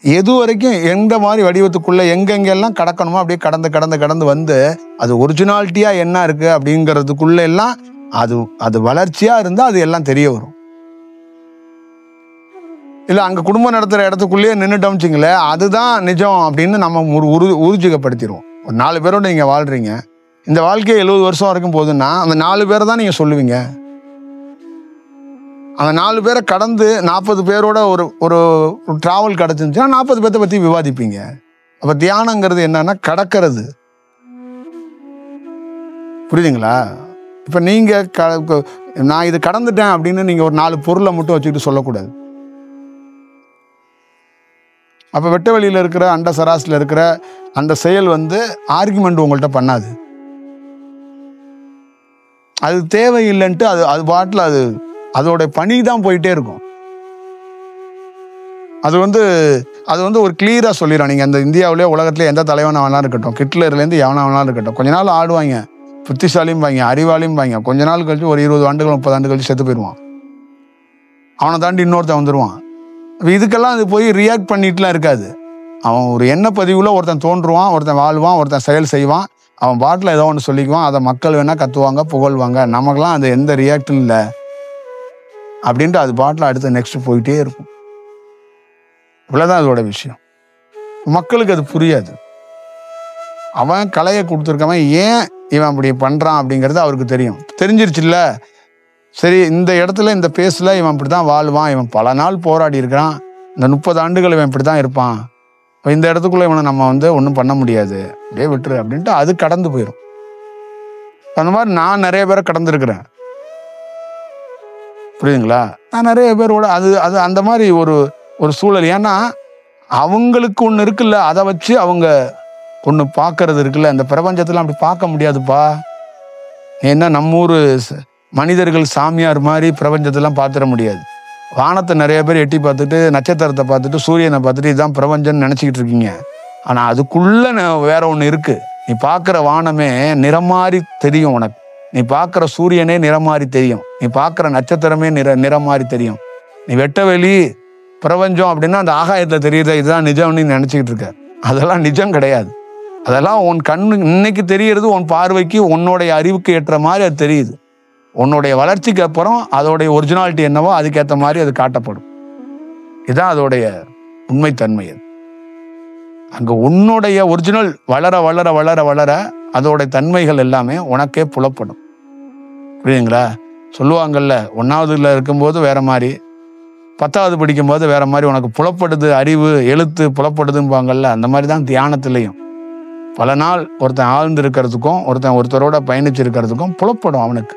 எது வரைக்கும் எந்த மாதிரி வடிவத்துக்குள்ள எங்கெங்கெல்லாம் கடக்கணுமோ அப்படியே கடந்து அது ஒரிஜினாலிட்டியா என்ன இருக்கு அப்படிங்கிறதுக்குள்ள எல்லாம் அது அது வளர்ச்சியா இருந்தா அது எல்லாம் தெரிய வரும். இல்ல அங்க குடும்பம் நடத்துற இடத்துக்குள்ளேயே நின்றுட்டோம் வச்சுங்களேன், அதுதான் நிஜம் அப்படின்னு நம்ம ஊர்ஜிதப்படுத்திடுவோம். ஒரு 4 பேரோட நீங்க வாழ்றீங்க, இந்த வாழ்க்கையை 70 வருஷம் வரைக்கும் போகுதுன்னா அந்த 4 பேரை தான் நீங்க சொல்லுவீங்க. அந்த 4 பேரை கடந்து 40 பேரோட ஒரு ஒரு டிராவல் கிடைச்சிருந்துச்சுன்னா 40 பேர்த்த பத்தி விவாதிப்பீங்க. அப்ப தியானங்கிறது என்னன்னா கடக்கிறது. புரியுதுங்களா? இப்ப நீங்க நான் இது கடந்துட்டேன் அப்படின்னு நீங்க ஒரு 4 பொருளை மட்டும் வச்சுக்கிட்டு சொல்லக்கூடாது. அப்ப வெட்ட வெளியில இருக்கிற அண்ட சராசில இருக்கிற அந்த செயல் ஆர்குமெண்ட் உங்கள்கிட்ட பண்ணாது. அது தேவையில்லைன்ட்டு அது அது பாட்டில் அதோட பணி தான் போயிட்டே இருக்கும். அது ஒரு கிளியரா சொல்லிடும். நீங்க அந்த இந்தியாவிலே உலகத்திலே எந்த தலைவனா வேணாலும் இருக்கட்டும், ஹிட்லர்லேருந்து எவனா வேணாலும் இருக்கட்டும், கொஞ்ச நாள் ஆடுவாங்க, புத்திசாலியும் பாங்க, அறிவாளியும் பாங்க, கொஞ்ச நாள் கழிச்சு ஒரு 20 ஆண்டுகள் 30 ஆண்டு கழிச்சு செத்து போயிடுவான். அவனை தாண்டி இன்னொருத்தன் வந்துடுவான். இதுக்கெல்லாம் அது போய் ரியாக்ட் பண்ணிட்டுலாம் இருக்காது. அவன் ஒரு எண்ண பதிவுல ஒருத்தன் தோன்றுவான், ஒருத்தன் வாழ்வான், ஒருத்தன் செயல் செய்வான், அவன் பாட்டில் ஏதோ ஒன்று சொல்லிக்குவான், அதை மக்கள் வேணா கத்துவாங்க, புகழ்வாங்க, நமக்கெல்லாம் அது எந்த ரியாக்டும் இல்லை அப்படின்ட்டு அது பாட்டில் அடுத்து நெக்ஸ்ட் போயிட்டே இருக்கும். இவ்வளவுதான் அதோட விஷயம். மக்களுக்கு அது புரியாது. அவன் கலையை கொடுத்துருக்கவன் ஏன் இவன் அப்படி பண்றான் அப்படிங்கிறது அவருக்கு தெரியும். தெரிஞ்சிருச்சுல்ல, சரி இந்த இடத்துல இந்த பேஸ்ல இவன் இப்படிதான் வாழ்வான், இவன் பல நாள் போராடி இருக்கிறான், இந்த 30 ஆண்டுகள் இவன் இப்படிதான் இருப்பான், இந்த இடத்துக்குள்ள இவனை நம்ம ஒன்றும் பண்ண முடியாது, அப்படியே விட்டுரு அப்படின்ட்டு அது கடந்து போயிடும். அந்த மாதிரி நான் நிறைய பேரை கடந்திருக்கிறேன். புரியுதுங்களா? நான் நிறைய பேரோட அது அது அந்த மாதிரி ஒரு சூழல். ஏன்னா அவங்களுக்கு ஒன்று இருக்குல்ல, அதை வச்சு அவங்க ஒன்று பார்க்கறது இருக்குல்ல. அந்த பிரபஞ்சத்தில் அப்படி பார்க்க முடியாதுப்பா. ஏன்னா நம்ம ஊர் மனிதர்கள் சாமியார் மாதிரி பிரபஞ்சத்தெல்லாம் பார்த்துட முடியாது. வானத்தை நிறைய பேர் எட்டி பார்த்துட்டு, நட்சத்திரத்தை பார்த்துட்டு, சூரியனை பார்த்துட்டு இதுதான் பிரபஞ்சம்னு நினச்சிக்கிட்டு இருக்கீங்க. ஆனால் அதுக்குள்ள வேற ஒன்று இருக்கு. நீ பார்க்குற வானமே நிறம் மாறி தெரியும் உனக்கு, நீ பார்க்குற சூரியனே நிறம் மாறி தெரியும், நீ பார்க்குற நட்சத்திரமே நிறம் மாறி தெரியும். நீ வெட்ட வெளி பிரபஞ்சம் அப்படின்னா அந்த ஆகாயத்தில் தெரியுற இதுதான் நிஜம்னு நினச்சிக்கிட்டு இருக்க. அதெல்லாம் நிஜம் கிடையாது. அதெல்லாம் உன் கண்ணு இன்னைக்கு தெரியறது, உன் பார்வைக்கு உன்னுடைய அறிவுக்கு ஏற்ற மாதிரி அது தெரியுது. உன்னுடைய வளர்ச்சிக்கு அப்புறம் அதோடைய ஒரிஜினாலிட்டி என்னவோ அதுக்கேற்ற மாதிரி அது காட்டப்படும். இதுதான் அதோடைய உண்மைத்தன்மை. அங்க உன்னுடைய ஒரிஜினல் வளர வளர வளர வளர அதோடைய தன்மைகள் எல்லாமே உனக்கே புலப்படும். புரியுதுங்களா? சொல்லுவாங்கல்ல, 1ஆவதுல இருக்கும்போது வேற மாதிரி, 10ஆவது படிக்கும்போது வேற மாதிரி உனக்கு புலப்படுது, அறிவு எழுத்து புலப்படுதும்பாங்கல்ல. அந்த மாதிரி தான் தியானத்திலையும் பல நாள் ஒருத்தன் ஆழ்ந்து இருக்கிறதுக்கும் ஒருத்தரோட பயணிச்சு இருக்கிறதுக்கும் புலப்படும் அவனுக்கு.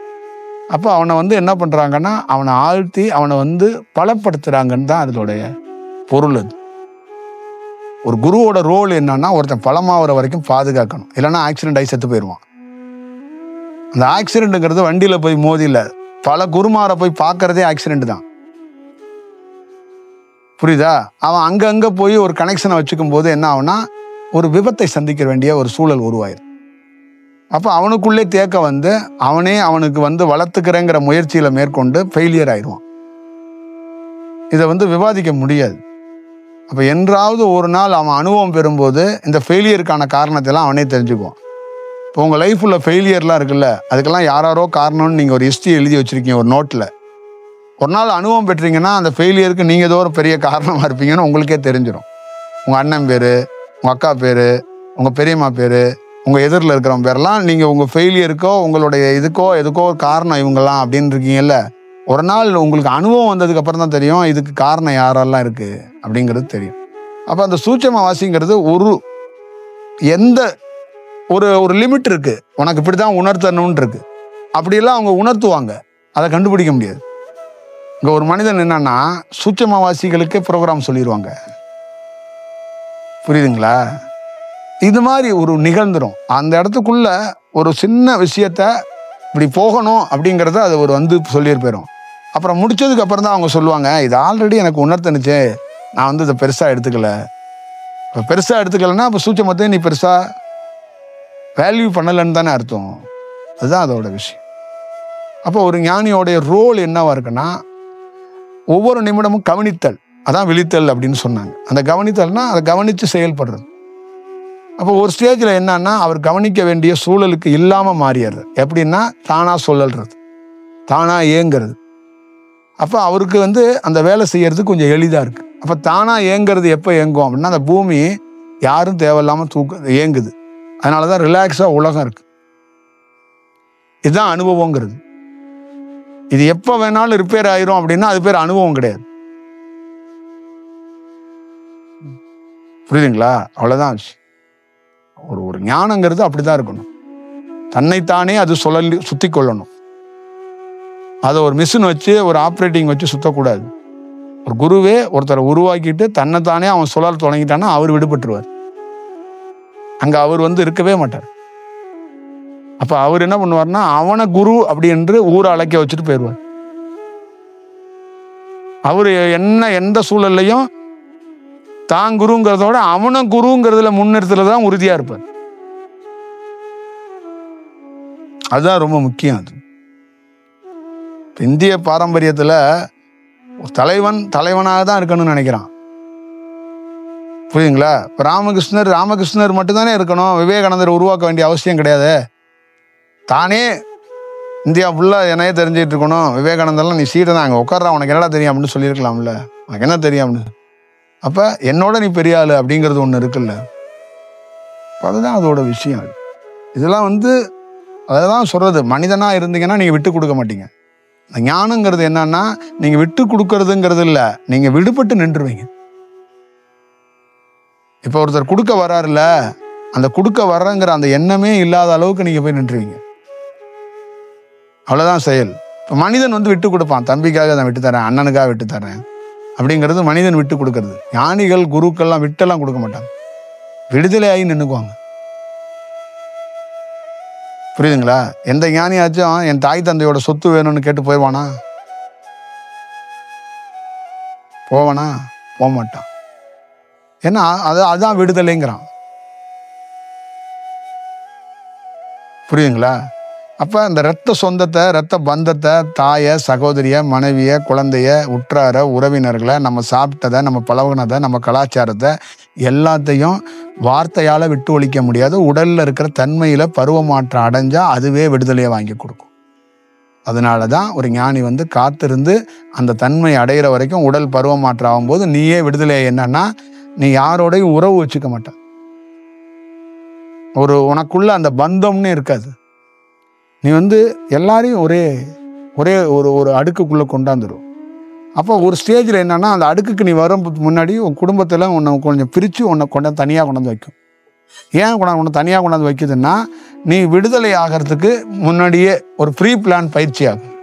அப்போ அவனை என்ன பண்றாங்கன்னா, அவனை ஆழ்த்தி அவனை பலப்படுத்துறாங்கன்னு தான் அதோடைய பொருள். அது ஒரு குருவோட ரோல் என்னன்னா, ஒருத்தன் பலமாகிற வரைக்கும் பாதுகாக்கணும். இல்லைன்னா ஆக்சிடென்ட் ஆகி செத்து போயிடுவான். அந்த ஆக்சிடென்ட்ங்கிறது வண்டியில போய் மோதில, பல குருமாரை போய் பார்க்கறதே ஆக்சிடென்ட் தான். புரியுதா? அவன் அங்கங்க போய் ஒரு கனெக்ஷனை வச்சுக்கும் போது என்ன ஆகுனா, ஒரு விபத்தை சந்திக்க வேண்டிய ஒரு சூழல் உருவாயிடும். அப்போ அவனுக்குள்ளே தேக்க அவனே அவனுக்கு வளர்த்துக்கிறேங்கிற முயற்சியில மேற்கொண்டு ஃபெயிலியர் ஆயிடுவான். இதை விவாதிக்க முடியாது. அப்போ என்றாவது ஒரு நாள் அவன் அனுபவம் பெறும்போது இந்த ஃபெயிலியருக்கான காரணத்தை எல்லாம் அவனே தெரிஞ்சுக்குவான். இப்போ உங்கள் லைஃப்பில் ஃபெயிலியர்லாம் இருக்குல்ல, அதுக்கெல்லாம் யாரோ காரணம்னு நீங்கள் ஒரு ஹிஸ்ட்ரி எழுதி வச்சுருக்கீங்க ஒரு நோட்டில். ஒரு நாள் அனுபவம் பெற்றீங்கன்னா அந்த ஃபெயிலியருக்கு நீங்கள் ஏதோ ஒரு பெரிய காரணமாக இருப்பீங்கன்னு உங்களுக்கே தெரிஞ்சிடும். உங்கள் அண்ணன் பேர், உங்கள் அக்கா பேர், உங்கள் பெரியம்மா பேர், உங்கள் எதிரில் இருக்கிறவங்க பேரெல்லாம் நீங்கள் உங்கள் ஃபெயிலியருக்கோ உங்களுடைய எதுக்கோ ஒரு காரணம் இவங்கெல்லாம் அப்படின்னு இருக்கீங்கல்ல. ஒரு நாள் உங்களுக்கு அனுபவம் வந்ததுக்கப்புறம் தான் தெரியும் இதுக்கு காரணம் யாரெல்லாம் இருக்குது அப்படிங்கிறது தெரியும். அப்போ அந்த சூட்சம வாசிங்கிறது எந்த ஒரு லிமிட் இருக்குது, உனக்கு இப்படி தான் உணர்த்தணும்னு இருக்கு. அப்படியெல்லாம் அவங்க உணர்த்துவாங்க, அதை கண்டுபிடிக்க முடியாது. இங்கே ஒரு மனிதன் என்னன்னா சூட்சமவாசிகளுக்கே ப்ரோக்ராம் சொல்லிடுவாங்க. புரியுதுங்களா? இது மாதிரி ஒரு நிகழ்ந்துடும். அந்த இடத்துக்குள்ள ஒரு சின்ன விஷயத்த இப்படி போகணும் அப்படிங்கிறத அது சொல்லிட்டு போயிடும். அப்புறம் முடிச்சதுக்கு அப்புறம் தான் அவங்க சொல்லுவாங்க, இது ஆல்ரெடி எனக்கு உணர்த்தனுச்சு, நான் இதை பெருசாக எடுத்துக்கல. இப்போ பெருசாக எடுத்துக்கலன்னா அப்போ சூட்சமத்தை நீ பெருசாக வேல்யூ பண்ணலைன்னு தானே அர்த்தம். அதுதான் அதோட விஷயம். அப்போ ஒரு ஞானியோடைய ரோல் என்னவா இருக்குன்னா, ஒவ்வொரு நிமிடமும் கவனித்தல், அதான் விழித்தல் அப்படின்னு சொன்னாங்க. அந்த கவனித்தல்னா அதை கவனித்து செயல்படுறது. அப்போ ஒரு ஸ்டேஜில் என்னன்னா அவர் கவனிக்க வேண்டிய சூழலுக்கு இல்லாமல் மாறிடுறது. எப்படின்னா தானாக சொல்லல்றது. தானாக ஏங்கிறது. அப்போ அவருக்கு வந்து அந்த வேலை செய்யறதுக்கு கொஞ்சம் எளிதாக இருக்குது. அப்போ தானாக ஏங்கிறது எப்போ ஏங்கும் அப்படின்னா, அந்த பூமி யாரும் தேவையில்லாமல் ஏங்குது. அதனால தான் ரிலாக்ஸாக உலகம் இருக்குது. இதுதான் அனுபவங்கிறது. இது எப்போ வேணாலும் ரிப்பேர் ஆயிரும் அப்படின்னா அது பேர் அனுபவம் கிடையாது. புரியுதுங்களா? அவ்வளோதான். ஒரு ஞானங்கிறது அப்படிதான் இருக்கணும். தன்னைத்தானே அது சுத்தி கொள்ளணும். அதை ஒரு மிஷின் வச்சு ஒரு ஆப்ரேட்டிங் வச்சு சுத்தக்கூடாது. ஒரு குருவே ஒருத்தரை உருவாக்கிட்டு தன்னைத்தானே அவன் சுழல் தொடங்கிட்டான்னா அவர் விடுபட்டுருவார். அங்க அவர் வந்து இருக்கவே மாட்டார். அப்ப அவர் என்ன பண்ணுவார்னா, அவனை குரு அப்படி என்று ஊரை அழைக்க வச்சுட்டு போயிடுவார். அவரு எந்த சூழல்லையும் தான் குருங்கிறதோட அவனை குருங்கிறதுல முன்னிறுத்துலதான் உறுதியா இருப்பார். அதுதான் ரொம்ப முக்கியம். அது இந்திய பாரம்பரியத்துல தலைவனாக தான் இருக்கணும்னு நினைக்கிறான். புரியுதுங்களா? ராமகிருஷ்ணர் மட்டும்தானே இருக்கணும். விவேகானந்தர் உருவாக்க வேண்டிய அவசியம் கிடையாது. தானே இந்தியா ஃபுல்லா என்னையே தெரிஞ்சுட்டு இருக்கணும். விவேகானந்தர்லாம் நீ சீட்டை தான் அங்கே உட்கார்றான், உனக்கு என்னடா தெரியும் அப்படின்னு சொல்லியிருக்கலாம்ல. உனக்கு என்ன தெரியும் அப்படின்னு. அப்ப என்னோட நீ பெரிய ஆளு அப்படிங்கிறது ஒண்ணு இருக்குல்ல. அதுதான் அதோட விஷயம். இதெல்லாம் வந்து அததான் சொல்றது. மனிதனா இருந்தீங்கன்னா நீங்க விட்டு கொடுக்க மாட்டீங்க. ஞானங்கிறது என்னன்னா, நீங்க விட்டு கொடுக்கறதுங்கிறது இல்ல, நீங்க விடுபட்டு நின்றுவீங்க. இப்ப ஒருத்தர் கொடுக்க வர்றாருல, அந்த கொடுக்க வர்றங்கிற அந்த எண்ணமே இல்லாத அளவுக்கு நீங்க போய் நின்றுவீங்க. அவ்வளவுதான் செயல். இப்ப மனிதன் வந்து விட்டு கொடுப்பான். தம்பிக்காக நான் விட்டு தரேன், அண்ணனுக்காக விட்டு தரேன் அப்படிங்கிறது மனிதன் விட்டு கொடுக்கறது. ஞானிகள் குருக்கள்லாம் விட்டெல்லாம் கொடுக்க மாட்டாங்க. விடுதலையாகி நின்னுக்குவாங்க. புரியுதுங்களா? எந்த ஞானியாச்சும் என் தாய் தந்தையோட சொத்து வேணும்னு கேட்டு போயிடுவானா? போவானா? போக மாட்டான். ஏன்னா அதான் விடுதலைங்கிறான். புரியுதுங்களா? அப்ப இந்த ரத்த சொந்தத்தை, ரத்த பந்தத்தை, தாய, சகோதரிய, மனைவிய, குழந்தைய, உற்றார, உறவினர்களை, நம்ம சாப்பிட்டதை, நம்ம பழகுனதை, நம்ம கலாச்சாரத்தை எல்லாத்தையும் வார்த்தையால விட்டு ஒழிக்க முடியாது. உடல்ல இருக்கிற தன்மையில பருவமாற்றம் அடைஞ்சா அதுவே விடுதலையை வாங்கி கொடுக்கும். அதனாலதான் ஒரு ஞானி வந்து காத்திருந்து அந்த தன்மை அடைகிற வரைக்கும், உடல் பருவமாற்றம் ஆகும்போது நீயே விடுதலை. என்னன்னா, நீ யாரோடையும் உறவு வச்சுக்க மாட்ட. உனக்குள்ள அந்த பந்தம்னு இருக்காது. நீ வந்து எல்லாரையும் ஒரே ஒரு அடுக்குக்குள்ள கொண்டாந்துடும். அப்போ ஒரு ஸ்டேஜில் என்னன்னா, அந்த அடுக்குக்கு நீ வரும் முன்னாடி உன் குடும்பத்தில் உன்னை கொஞ்சம் பிரித்து உன்னை தனியாக கொண்டாந்து வைக்கும். ஏன் உன்னை தனியாக கொண்டாந்து வைக்குதுன்னா, நீ விடுதலை ஆகிறதுக்கு முன்னாடியே ஒரு ப்ரீ பிளான் பயிற்சி ஆகும்.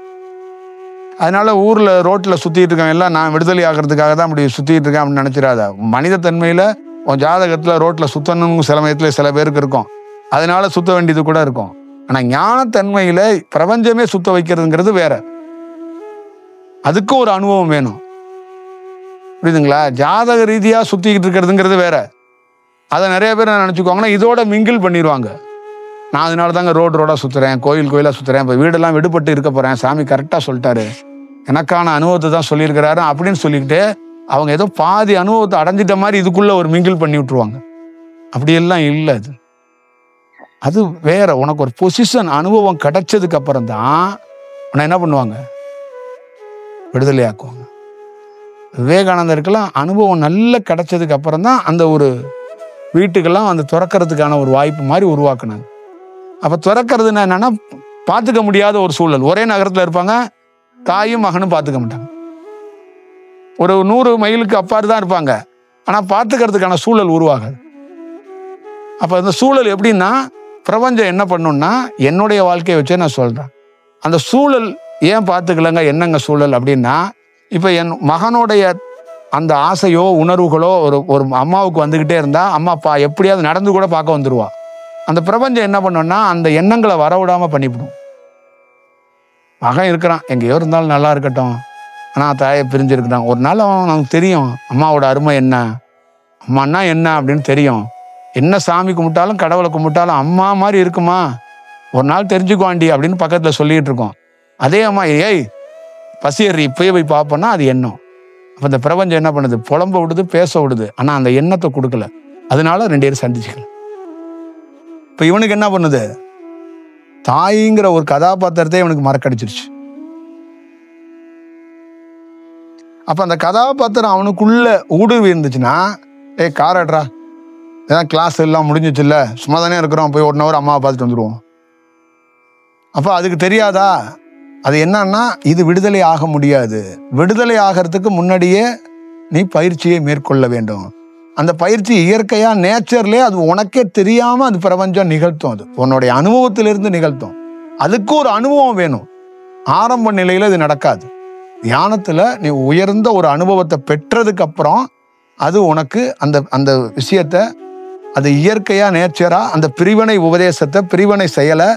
அதனால ஊரில் ரோட்டில் சுற்றிட்டு இருக்கேன் எல்லாம் நான் விடுதலை ஆகிறதுக்காக தான் அப்படி சுற்றிட்டு இருக்கேன் அப்படின்னு நினச்சிடாத. மனித தன்மையில் உன் ஜாதகத்தில் ரோட்டில் சுற்றணும்னு சில சமயத்தில் சில பேருக்கு இருக்கும். அதனால சுற்ற வேண்டியது கூட இருக்கும். ஆனால் ஞானத்தன்மையில் பிரபஞ்சமே சுத்த வைக்கிறதுங்கிறது வேற. அதுக்கும் ஒரு அனுபவம் வேணும். புரியுதுங்களா? ஜாதக ரீதியாக சுற்றிக்கிட்டு இருக்கிறதுங்கிறது வேற. அதை நிறைய பேர் நினச்சிக்குவாங்கன்னா இதோட மிங்கிள் பண்ணிடுவாங்க. நான் அதனால தாங்க ரோடாக சுற்றுறேன், கோயிலாக சுற்றுறேன், இப்போ வீடெல்லாம் விடுபட்டு இருக்க போகிறேன், சாமி கரெக்டாக சொல்லிட்டாரு, எனக்கான அனுபவத்தை தான் சொல்லியிருக்கிறாரு அப்படின்னு சொல்லிக்கிட்டு அவங்க ஏதோ பாதி அனுபவத்தை அடைஞ்சிட்ட மாதிரி இதுக்குள்ள ஒரு மிங்கிள் பண்ணி விட்டுருவாங்க. அப்படியெல்லாம் இல்லை. அது வேற. உனக்கு ஒரு பொசிஷன் அனுபவம் கிடைச்சதுக்கு அப்புறம் தான் உன்னை என்ன பண்ணுவாங்க? விடுதலை ஆக்குவாங்க. விவேகானந்தருக்கெல்லாம் அனுபவம் நல்லா கிடைச்சதுக்கு அப்புறம் தான் அந்த ஒரு வீட்டுக்கெல்லாம் அந்த துறக்கிறதுக்கான ஒரு வாய்ப்பு மாதிரி உருவாக்குனாங்க. அப்ப துறக்கிறதுனா என்னன்னா, பார்த்துக்க முடியாத ஒரு சூழல். ஒரே நகரத்துல இருப்பாங்க, தாயும் மகனும் பார்த்துக்க மாட்டாங்க. ஒரு 100 மைலுக்கு அப்பாறு தான் இருப்பாங்க, ஆனா பார்த்துக்கிறதுக்கான சூழல் உருவாகாது. அப்ப அந்த சூழல் எப்படின்னா, பிரபஞ்சம் என்ன பண்ணும்னா, என்னுடைய வாழ்க்கையை வச்சே நான் சொல்றேன். அந்த சூழல் ஏன் பார்த்துக்கலங்க, என்னங்க சூழல் அப்படின்னா, இப்ப என் மகனுடைய அந்த ஆசையோ உணர்வுகளோ ஒரு அம்மாவுக்கு வந்துகிட்டே இருந்தா, அம்மா அப்பா எப்படியாவது நடந்து கூட பார்க்க வந்துருவா. அந்த பிரபஞ்சம் என்ன பண்ணும்னா, அந்த எண்ணங்களை வரவிடாம பண்ணிவிடும். மகன் இருக்கிறான், எங்கேயோ இருந்தாலும் நல்லா இருக்கட்டும், ஆனா தாயை பிரிஞ்சிருக்கிறான். ஒரு நாள் அவனுக்கு தெரியும் அம்மாவோட அருமை என்ன, அம்மானா என்ன அப்படின்னு தெரியும். என்ன சாமி கும்பிட்டாலும் கடவுளை கும்பிட்டாலும் அம்மா மாதிரி இருக்குமா, ஒரு நாள் தெரிஞ்சுக்குவாண்டி அப்படின்னு பக்கத்துல சொல்லிட்டு இருக்கோம். அதே அம்மா ஏய் பசியறி இப்பயே போய் பார்ப்போம்னா அது எண்ணம். அப்ப இந்த பிரபஞ்சம் என்ன பண்ணுது? புலம்ப விடுது, பேச விடுது, ஆனா அந்த எண்ணத்தை கொடுக்கல. அதனால 2 பேரும் சந்திச்சுக்கல. இப்ப இவனுக்கு என்ன பண்ணுது? தாய்ங்கிற ஒரு கதாபாத்திரத்தை இவனுக்கு மறக்கடிச்சிருச்சு. அப்போ அந்த கதாபாத்திரம் அவனுக்குள்ள ஊடுருவி இருந்துச்சுன்னா, காரட்ரா, ஏதாவது கிளாஸ் எல்லாம் முடிஞ்சிச்சு இல்லை, சும்மா தானே இருக்கிறோம், போய் 1 hour அம்மாவை பார்த்துட்டு வந்துடுவோம். அப்போ அதுக்கு தெரியாதா அது என்னன்னா, இது விடுதலை ஆக முடியாது. விடுதலை ஆகிறதுக்கு முன்னாடியே நீ பயிற்சியை மேற்கொள்ள வேண்டும். அந்த பயிற்சி இயற்கையா நேச்சர்லேயே அது உனக்கே தெரியாம அது பிரபஞ்சம் நிகழ்த்தும். அது உன்னுடைய அனுபவத்திலிருந்து நிகழ்த்தும். அதுக்கு ஒரு அனுபவம் வேணும். ஆரம்ப நிலையில இது நடக்காது. தியானத்துல நீ உயர்ந்த ஒரு அனுபவத்தை பெற்றதுக்கு அப்புறம் அது உனக்கு அந்த அந்த விஷயத்த, அது இயற்கையா நேச்சரா அந்த பிரிவினை உபதேசத்தை, பிரிவினை செயலை,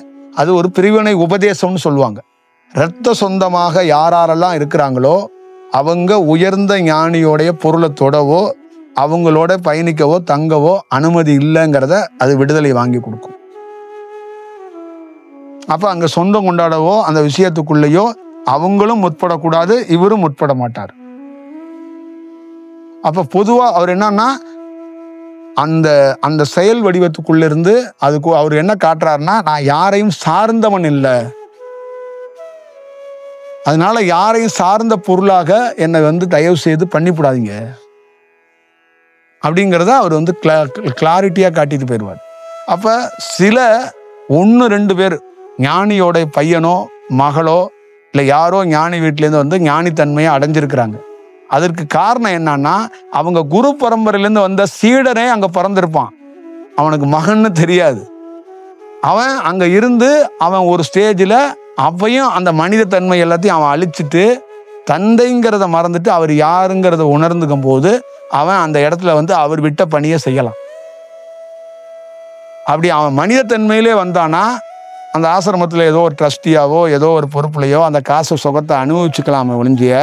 அது ஒரு பிரிவினை உபதேசம்னு சொல்லுவாங்க. இரத்த சொந்தமாக யாரெல்லாம் இருக்கிறாங்களோ அவங்க உயர்ந்த ஞானியோடைய பொருளை தொடவோ அவங்களோட பயணிக்கவோ தங்கவோ அனுமதி இல்லைங்கிறத அது விடுதலை வாங்கி கொடுக்கும். அப்ப அங்க சொந்தம் கொண்டாடவோ அந்த விஷயத்துக்குள்ளேயோ அவங்களும் முற்படக்கூடாது, இவரும் முற்பட மாட்டார். அப்ப பொதுவா அவர் என்னன்னா, அந்த அந்த செயல் வடிவத்துக்குள்ள இருந்து அதுக்கு அவர் என்ன காட்டுறாருன்னா, நான் யாரையும் சார்ந்தவன் இல்லை, அதனால யாரையும் சார்ந்த பொருளாக என்னை தயவு செய்து பண்ணிவிடாதீங்க அப்படிங்கிறத அவர் கிளாரிட்டியா காட்டிட்டு போயிடுவார். அப்ப சில 1-2 பேர் ஞானியோட பையனோ மகளோ இல்லை யாரோ ஞானி வீட்டிலேருந்து ஞானித்தன்மையை அடைஞ்சிருக்கிறாங்க. அதற்கு காரணம் என்னன்னா, அவங்க குரு பரம்பரையிலேருந்து வந்த சீடனே அங்க பிறந்திருப்பான், அவனுக்கு மகன்னு தெரியாது. அவன் அங்க இருந்து அவன் ஒரு ஸ்டேஜில் அப்பையும் அந்த மனித தன்மை எல்லாத்தையும் அவன் அழிச்சிட்டு தந்தைங்கிறத மறந்துட்டு அவர் யாருங்கிறத உணர்ந்துக்கும் போது அவன் அந்த இடத்துல அவர் விட்ட பணியை செய்யலாம். அப்படி அவன் மனித தன்மையிலே வந்தானா அந்த ஆசிரமத்தில் ஏதோ ஒரு ட்ரஸ்டியாவோ ஏதோ ஒரு பொறுப்புலையோ அந்த காசு சுகத்தை அனுபவிச்சுக்கலாமே ஒழிஞ்சிய,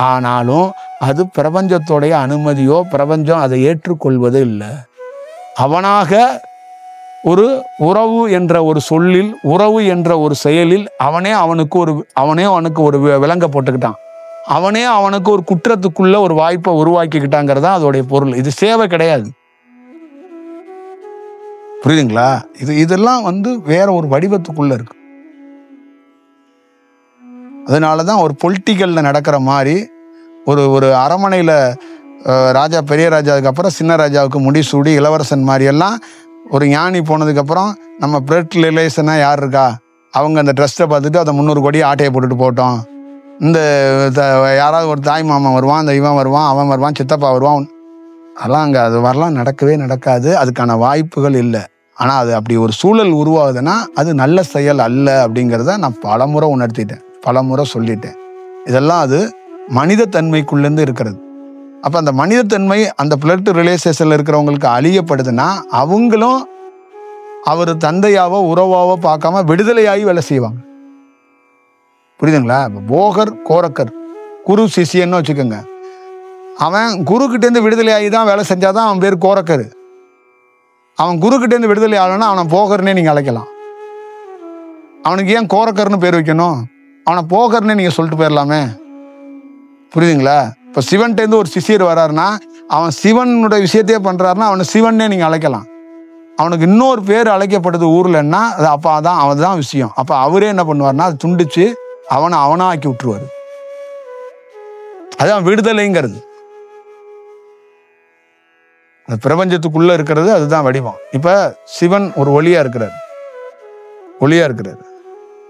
ஆனாலும் அது பிரபஞ்சத்தோடைய அனுமதியோ பிரபஞ்சம் அதை ஏற்றுக்கொள்வது இல்லை. அவனாக ஒரு உறவு என்ற ஒரு சொல்லில், உறவு என்ற ஒரு செயலில் அவனே அவனுக்கு ஒரு விலங்க போட்டுக்கிட்டான். அவனே அவனுக்கு ஒரு குற்றத்துக்குள்ள ஒரு வாய்ப்பை உருவாக்கிக்கிட்டாங்கிறதா அதோடைய பொருள். இது சேவை கிடையாது. புரியுதுங்களா? இதெல்லாம் வேற ஒரு வடிவத்துக்குள்ள இருக்கு. அதனாலதான் ஒரு பொலிட்டிக்கல்ல நடக்கிற மாதிரி ஒரு அரமனையில ராஜா, பெரிய ராஜாவுக்கு அப்புறம் சின்ன ராஜாவுக்கு முடிசூடி இளவரசன் மாதிரி எல்லாம் ஒரு ஞானி போனதுக்கு அப்புறம் நம்ம பிளட் ரிலேஷனா யார் இருக்கா, அவங்க அந்த ட்ரஸ்ட்டை பார்த்துட்டு அதை 300 கோடி ஆட்டையை போட்டுட்டு போட்டோம். இந்த யாராவது ஒரு தாய் மாமன் வருவான், இந்த இவன் வருவான், அவன் வருவான், சித்தப்பா வருவான், அதெல்லாம் அங்கே அது வரலாம் நடக்கவே நடக்காது. அதுக்கான வாய்ப்புகள் இல்லை. ஆனால் அது அப்படி ஒரு சூழல் உருவாகுதுன்னா அது நல்ல செயல் அல்ல அப்படிங்கிறத நான் பலமுறை உணர்த்திட்டேன், பலமுறை சொல்லிட்டேன். இதெல்லாம் அது மனித தன்மைக்குள்ளேருந்து இருக்கிறது. அப்போ அந்த மனிதத்தன்மை அந்த பிளட் ரிலேஷன்ல இருக்கிறவங்களுக்கு அழியப்படுதுன்னா அவங்களும் அவர் தந்தையாவோ உறவாவோ பார்க்காம விடுதலையாகி வேலை செய்வாங்க. புரியுதுங்களா? போகர் கோரக்கர் குரு சிஷியன்னு வச்சுக்கோங்க. அவன் குரு கிட்டேருந்து விடுதலையாகி தான் வேலை செஞ்சாதான் அவன் பேர் கோரக்கர். அவன் குரு கிட்டேருந்து விடுதலை ஆகலைன்னா அவனை போகர்னே நீங்க அழைக்கலாம். அவனுக்கு ஏன் கோரக்கர்னு பேர் வைக்கணும்? அவனை போகர்னே நீங்க சொல்லிட்டு போயிடலாமே. புரியுதுங்களா? இப்போ சிவன்கிட்டேருந்து ஒரு சிஷியர் வர்றாருன்னா அவன் சிவனுடைய விஷயத்தையே பண்றாருன்னா அவனை சிவன்னே நீங்க அழைக்கலாம். அவனுக்கு இன்னொரு பேர் அழைக்கப்படுது ஊர்லன்னா அது அப்போ அவன் தான் விஷயம். அப்போ அவரே என்ன பண்ணுவார்னா அது துண்டிச்சு அவனா ஆக்கி விட்டுருவாரு. அதான் விடுதலைங்கிறது. அந்த பிரபஞ்சத்துக்குள்ள இருக்கிறது அதுதான் வடிவம். இப்ப சிவன் ஒரு ஒளியா இருக்கிறார்.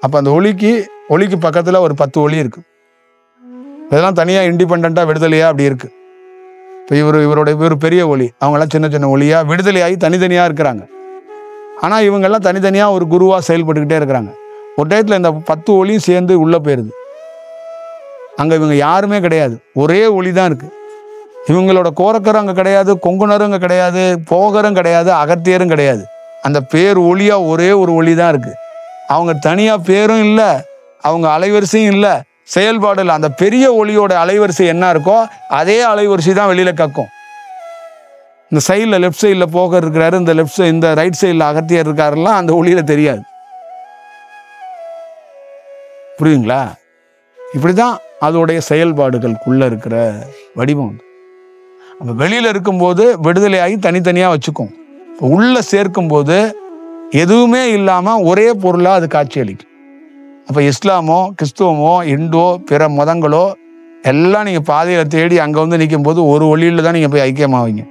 அப்ப அந்த ஒளிக்கு பக்கத்துல ஒரு 10 ஒளி இருக்கு. இதெல்லாம் தனியா இண்டிபெண்டா விடுதலையா அப்படி இருக்கு. இப்போ இவருடைய பெரிய ஒளி, அவங்கெல்லாம் சின்ன சின்ன ஒளியா விடுதலையாகி தனித்தனியா இருக்கிறாங்க. ஆனா இவங்கெல்லாம் தனித்தனியா ஒரு குருவா செயல்பட்டுக்கிட்டே இருக்கிறாங்க. ஒரு டயத்துல இந்த 10 ஒளியும் சேர்ந்து உள்ள போயிருது. அங்க இவங்க யாருமே கிடையாது, ஒரே ஒளி தான் இருக்கு. இவங்களோட கோரக்கரும் அங்க கிடையாது, கொங்குனரும் அங்க கிடையாது, போகரும் கிடையாது, அகத்தியரும் கிடையாது. அந்த பேர் ஒளியா ஒரே ஒரு ஒளி தான் இருக்கு. அவங்க தனியா பேரும் இல்லை, அவங்க அலைவரிசையும் இல்லை, செயல்பாடு இல்லை. அந்த பெரிய ஒளியோட அலைவரிசை என்ன இருக்கோ அதே அலைவரிசை தான் வெளியில கக்கும். இந்த சைடில் லெஃப்ட் சைடில் போகர் இருக்கிறாரு, இந்த ரைட் சைடில் அகத்தியர் இருக்காருலாம் அந்த ஒளியில தெரியாது. புரியுங்களா? இப்படிதான் அதோடைய செயல்பாடுகளுக்குள்ள இருக்கிற வடிவம். அப்ப வெளியில இருக்கும்போது விடுதலையாகி தனித்தனியா வச்சுக்கும். உள்ள சேர்க்கும் போது எதுவுமே இல்லாம ஒரே பொருளா அது காட்சி அளிக்கும். அப்ப இஸ்லாமோ கிறிஸ்துவமோ இண்டோ பிற மதங்களோ எல்லாம் நீங்கள் பாதையில் தேடி அங்கே வந்து நிற்கும் போது ஒரு ஒளியில் தான் நீங்கள் போய் ஐக்கியமாவீங்க.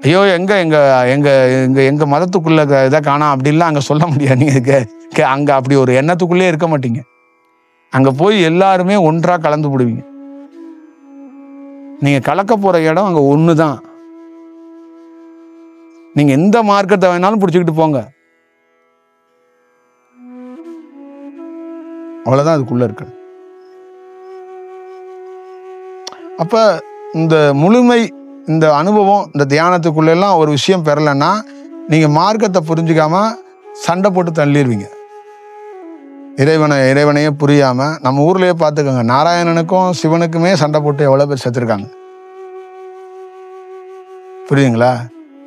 ஐயோ எங்கள் மதத்துக்குள்ள இதை காணாம் அப்படின்லாம் அங்கே சொல்ல முடியாது. நீங்கள் அங்கே அப்படி ஒரு எண்ணத்துக்குள்ளே இருக்க மாட்டீங்க. அங்கே போய் எல்லாருமே ஒன்றாக கலந்து விடுவீங்க. நீங்கள் கலக்க போகிற இடம் அங்கே ஒன்று தான். நீங்கள் எந்த மார்க்கத்தை வேணாலும் பிடிச்சிக்கிட்டு போங்க, அவ்வளோதான் அதுக்குள்ளே இருக்கு. அப்போ இந்த முழுமை, இந்த அனுபவம், இந்த தியானத்துக்குள்ளெல்லாம் ஒரு விஷயம் பெறலைன்னா நீங்கள் மார்க்கத்தை புரிஞ்சுக்காம சண்டை போட்டு தள்ளிடுவீங்க. இறைவனையே புரியாமல் நம்ம ஊர்லேயே பார்த்துக்கோங்க, நாராயணனுக்கும் சிவனுக்குமே சண்டை போட்டு எவ்வளோ பேர் செத்துருக்காங்க. புரியுதுங்களா?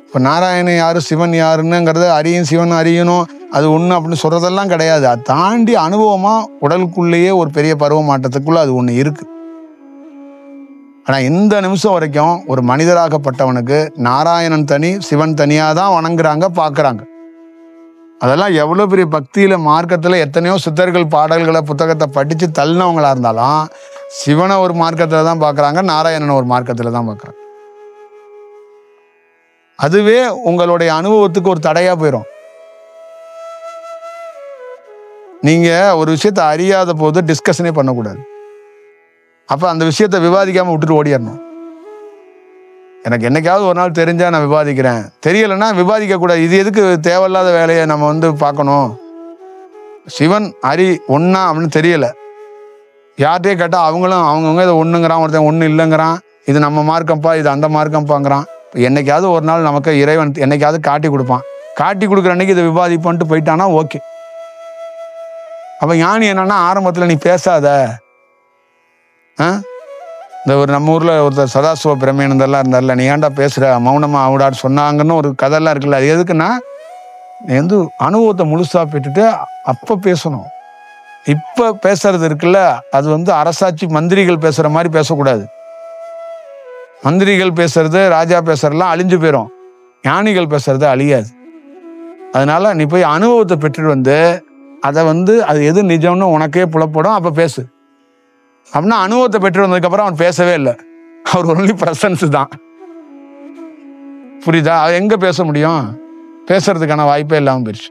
இப்போ நாராயணன் யாரு சிவன் யாருன்னுங்கிறத அறியும், சிவன் அறியணும், அது ஒன்று அப்படின்னு சொல்கிறதெல்லாம் கிடையாது. அதை தாண்டி அனுபவமாக உடலுக்குள்ளேயே ஒரு பெரிய பருவ மாற்றத்துக்குள்ளே அது ஒன்று இருக்குது. ஆனால் இந்த நிமிஷம் வரைக்கும் ஒரு மனிதராகப்பட்டவனுக்கு நாராயணன் தனி, சிவன் தனியாக தான் வணங்குறாங்க, பார்க்குறாங்க. அதெல்லாம் எவ்வளோ பெரிய பக்தியில், மார்க்கத்தில் எத்தனையோ சித்தர்கள் பாடல்களை புத்தகத்தை படித்து தள்ளினவங்களா இருந்தாலும் சிவனை ஒரு மார்க்கத்தில் தான் பார்க்குறாங்க, நாராயணனை ஒரு மார்க்கத்தில் தான் பார்க்குறாங்க. அதுவே உங்களுடைய அனுபவத்துக்கு ஒரு தடையாக போயிடும். நீங்கள் ஒரு விஷயத்தை அறியாத போது டிஸ்கஷனே பண்ணக்கூடாது. அப்போ அந்த விஷயத்தை விவாதிக்காமல் விட்டுட்டு ஓடிடணும். எனக்கு என்னைக்காவது ஒரு நாள் தெரிஞ்சால் நான் விவாதிக்கிறேன், தெரியலைன்னா விவாதிக்கக்கூடாது. இது எதுக்கு தேவையில்லாத வேலையை நம்ம வந்து பார்க்கணும்? சிவன் ஹரி ஒன்றா அப்படின்னு தெரியலை, யார்கிட்டயே கேட்டால் அவங்களும் அவங்கவுங்க இதை ஒன்றுங்கிறான், ஒருத்தன் ஒன்றும் இல்லைங்கிறான், இது நம்ம மார்க்கம்ப்பா, இது அந்த மார்க்கம்ப்பாங்கிறான். என்னைக்காவது ஒரு நாள் நமக்கு இறைவன் என்னைக்காவது காட்டி கொடுப்பான். காட்டி கொடுக்குற அன்னைக்கு இதை விவாதிப்பான்ட்டு போயிட்டானா ஓகே. அப்போ ஞானி என்னன்னா, ஆரம்பத்தில் நீ பேசாத, இந்த ஒரு நம்ம ஊரில் ஒருத்தர் சதாசிவ பிரமேனந்தெல்லாம் இருந்தார்ல, நீ ஏன்டா பேசுகிற, மௌனமாக அவடான்னு சொன்னாங்கன்னு ஒரு கதையெல்லாம் இருக்குல்ல. அது எதுக்குன்னா, நீ வந்து அனுபவத்தை முழுசாக பெற்றுட்டு அப்போ பேசணும். இப்போ பேசுறது இருக்குல்ல, அது வந்து அரசாட்சி மந்திரிகள் பேசுகிற மாதிரி பேசக்கூடாது. மந்திரிகள் பேசுறது, ராஜா பேசுறதுலாம் அழிஞ்சு போயிடும், ஞானிகள் பேசுறது அழியாது. அதனால நீ போய் அனுபவத்தை பெற்றுட்டு வந்து அதை வந்து அது எது நிஜம்னு உனக்கே புலப்படும், அப்போ பேசு. அப்படின்னா அனுபவத்தை பெற்று வந்ததுக்கப்புறம் அவன் பேசவே இல்லை, அவர் ஒன்லி பிரசன்ஸ் தான். புரியுதா? எங்கே பேச முடியும்? பேசுறதுக்கான வாய்ப்பே இல்லாமல் போயிடுச்சு.